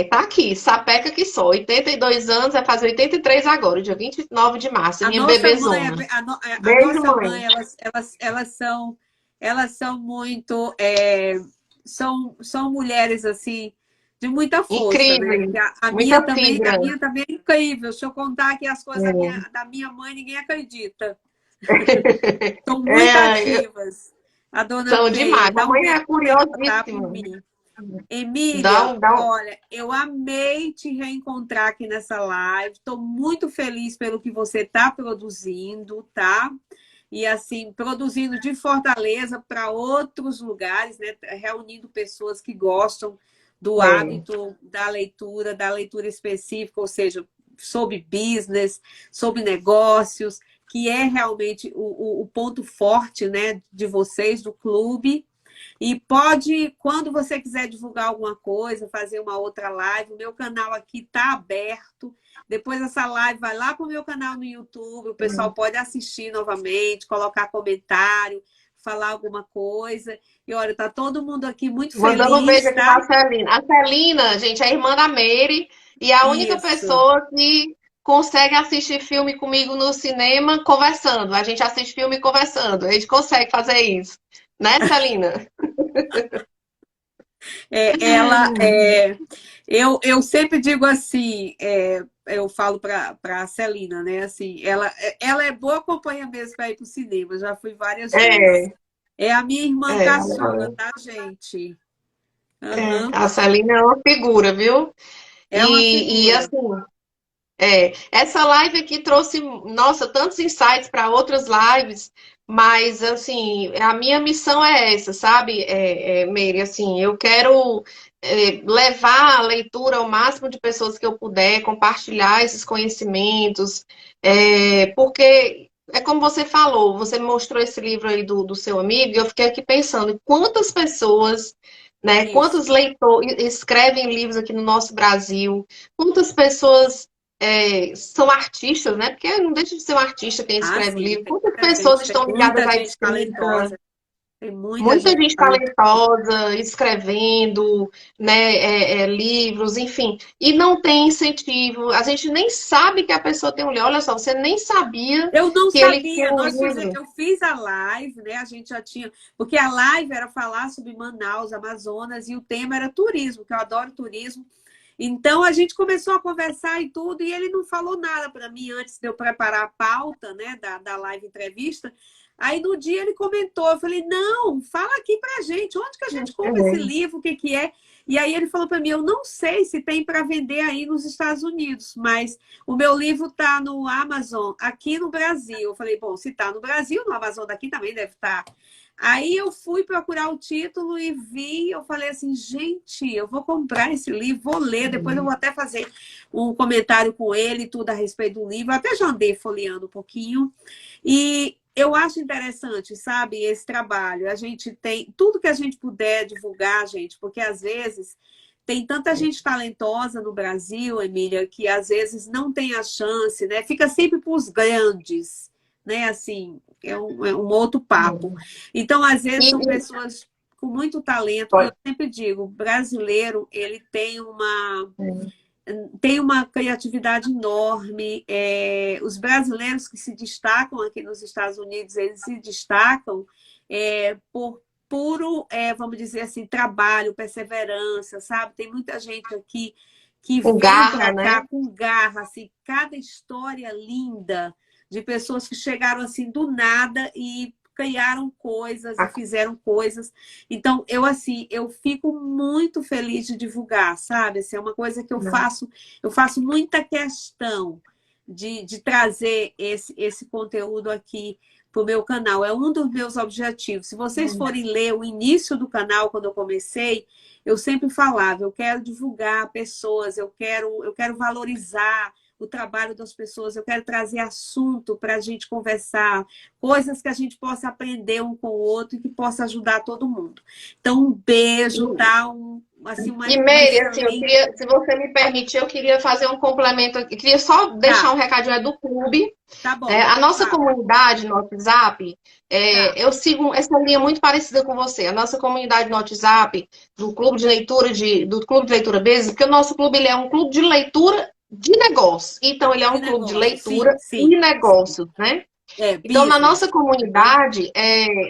tá aqui, sapeca que só. 82 anos, vai fazer 83 agora, dia 29 de março, A minha nossa mãe, bebezona. a Beijo, nossa mãe. mãe, elas são muito, são mulheres assim de muita força, né? Incrível. Porque Muita fibra. a minha também é incrível. Se eu contar aqui as coisas É. da minha mãe, ninguém acredita. São muito É, ativas. A dona são Penha, demais. dá um Mamãe beijo é para ela, tá? Por curiosíssima. mim. Dá Emília, um, dá um... olha, eu amei te reencontrar aqui nessa live. Estou muito feliz pelo que você está produzindo, tá? E assim, produzindo de Fortaleza para outros lugares, né? Reunindo pessoas que gostam do É. hábito da leitura específica, ou seja, sobre business, sobre negócios, que é realmente o ponto forte, né, de vocês, do clube. E pode, quando você quiser divulgar alguma coisa, fazer uma outra live, o meu canal aqui está aberto. Depois essa live vai lá para o meu canal no YouTube, o pessoal pode assistir novamente, colocar comentário, falar alguma coisa. E olha, tá todo mundo aqui muito Mandando um beijo feliz, aqui para tá? a Celina. A Celina, gente, é irmã da Mary e é a única Isso. pessoa que consegue assistir filme comigo no cinema conversando. A gente assiste filme conversando. A gente consegue fazer isso. Né, Celina? Ela eu sempre digo assim, eu falo para a Celina, né? Assim, ela é boa companhia mesmo para ir para o cinema, já fui várias vezes. É, É a minha irmã é. caçula, tá, gente? Aham. A Celina é uma figura, viu? É uma E figura. assim, essa live aqui trouxe, nossa, tantos insights para outras lives, mas assim, a minha missão é essa, sabe, Meire, assim, eu quero levar a leitura ao máximo de pessoas que eu puder, compartilhar esses conhecimentos, porque é como você falou, você me mostrou esse livro aí do seu amigo, e eu fiquei aqui pensando, quantas pessoas, né, Isso. quantos leitores escrevem livros aqui no nosso Brasil, quantas pessoas são artistas, né? Porque não deixa de ser um artista quem Ah, escreve sim, livro. Quantas pessoas tem estão ligadas muita à gente escrita? talentosa. Tem muita Muita gente gente talentosa. talentosa, escrevendo, né, livros, enfim. E não tem incentivo. A gente nem sabe que a pessoa tem um livro. Olha só, você nem sabia Eu não que ele tinha sabia, um livro. eu fiz a live, né? A gente já tinha, porque a live era falar sobre Manaus, Amazonas, e o tema era turismo, que eu adoro turismo. Então a gente começou a conversar e tudo, e ele não falou nada para mim antes de eu preparar a pauta, né, da live entrevista. Aí no dia ele comentou, eu falei, não, fala aqui pra gente, onde que a gente compra esse É, livro, o que que é? E aí ele falou para mim, eu não sei se tem para vender aí nos Estados Unidos, mas o meu livro está no Amazon, aqui no Brasil. Eu falei, bom, se está no Brasil, no Amazon daqui também deve estar. Aí eu fui procurar o título e vi, eu falei assim, gente, eu vou comprar esse livro, vou ler, depois eu vou até fazer um comentário com ele, tudo a respeito do livro. Eu até já andei folheando um pouquinho. E eu acho interessante, sabe, esse trabalho. A gente tem tudo que a gente puder divulgar, gente, porque às vezes tem tanta gente talentosa no Brasil, Emília, que às vezes não tem a chance, né? Fica sempre para os grandes, né? Assim, é um outro papo. Então, às vezes, são e pessoas com muito talento. E eu sempre digo, o brasileiro, ele tem uma criatividade enorme. Os brasileiros que se destacam aqui nos Estados Unidos, eles se destacam por puro, vamos dizer assim, trabalho, perseverança, sabe? Tem muita gente aqui que com vem garra, para né? cá com garra, assim, cada história linda de pessoas que chegaram assim do nada e criaram coisas e fizeram coisas. Então, assim, eu fico muito feliz de divulgar, sabe? Assim, é uma coisa que eu faço muita questão de trazer esse conteúdo aqui para o meu canal. É um dos meus objetivos. Se vocês forem ler o início do canal, quando eu comecei, eu sempre falava, eu quero divulgar pessoas, eu quero valorizar o trabalho das pessoas, eu quero trazer assunto para a gente conversar, coisas que a gente possa aprender um com o outro e que possa ajudar todo mundo. Então, um beijo, tá? Assim, E uma Meire, assim, eu excelente. queria, se você me permitir, eu queria fazer um complemento aqui. Eu queria só deixar Tá, um recadinho do clube. tá bom, A depois nossa fala. comunidade no WhatsApp, Tá, eu sigo essa linha muito parecida com você. A nossa comunidade no WhatsApp, do Clube de Leitura do Clube de Leitura Business, porque o nosso clube ele é um clube de leitura de negócios. Então, ele é de um clube de negócio. Sim, leitura sim, e sim. negócios, né? Então, na nossa Business. Aham. comunidade,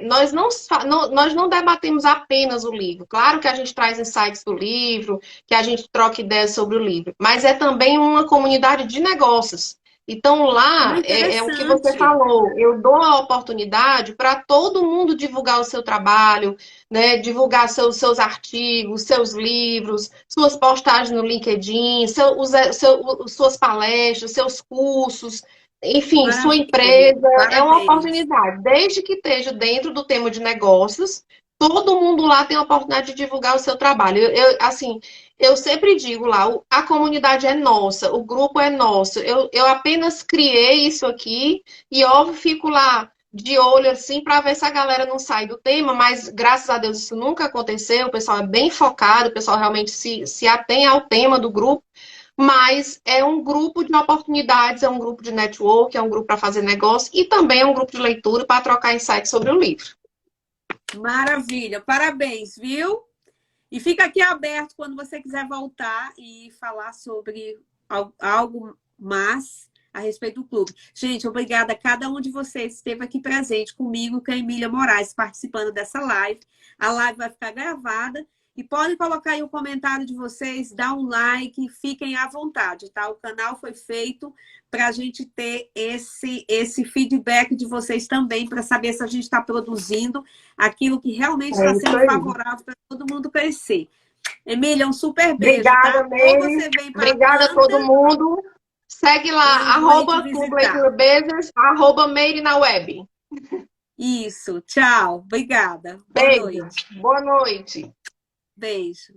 nós não debatemos apenas o livro. Claro que a gente traz insights do livro, que a gente troca ideias sobre o livro, mas é também uma comunidade de negócios. Então, Ah, lá é o que você interessante. falou, eu dou a oportunidade para todo mundo divulgar o seu trabalho, né? Divulgar seus artigos, seus livros, suas postagens no LinkedIn, suas palestras, seus cursos. Enfim, sua Maravilha, empresa amiga. é uma Parabéns. oportunidade. Desde que esteja dentro do tema de negócios, todo mundo lá tem a oportunidade de divulgar o seu trabalho. Assim, eu sempre digo lá, a comunidade é nossa, o grupo é nosso. Eu apenas criei isso aqui e, óbvio, fico lá de olho assim para ver se a galera não sai do tema, mas graças a Deus isso nunca aconteceu. O pessoal é bem focado, o pessoal realmente se atém ao tema do grupo. Mas é um grupo de oportunidades, é um grupo de network, é um grupo para fazer negócio e também é um grupo de leitura para trocar insights sobre o livro. Maravilha. Parabéns, viu? E fica aqui aberto quando você quiser voltar e falar sobre algo mais a respeito do clube. Gente, obrigada a cada um de vocês que esteve aqui presente comigo, com a Emília Moraes, participando dessa live. A live vai ficar gravada e podem colocar aí o comentário de vocês, dar um like, fiquem à vontade, tá? O canal foi feito para a gente ter esse feedback de vocês também, para saber se a gente está produzindo aquilo que realmente É está isso sendo aí. favorável para todo mundo crescer. Emília, um super beijo, Obrigada, tá? Ou Meire. você vem para Obrigada a Atlanta, todo mundo. Segue ou lá, eu vou aí te arroba Clube visitar. Leitura Business, arroba Meire na web. Isso, tchau. Obrigada. Boa Beijo. noite. Boa noite. Beijo.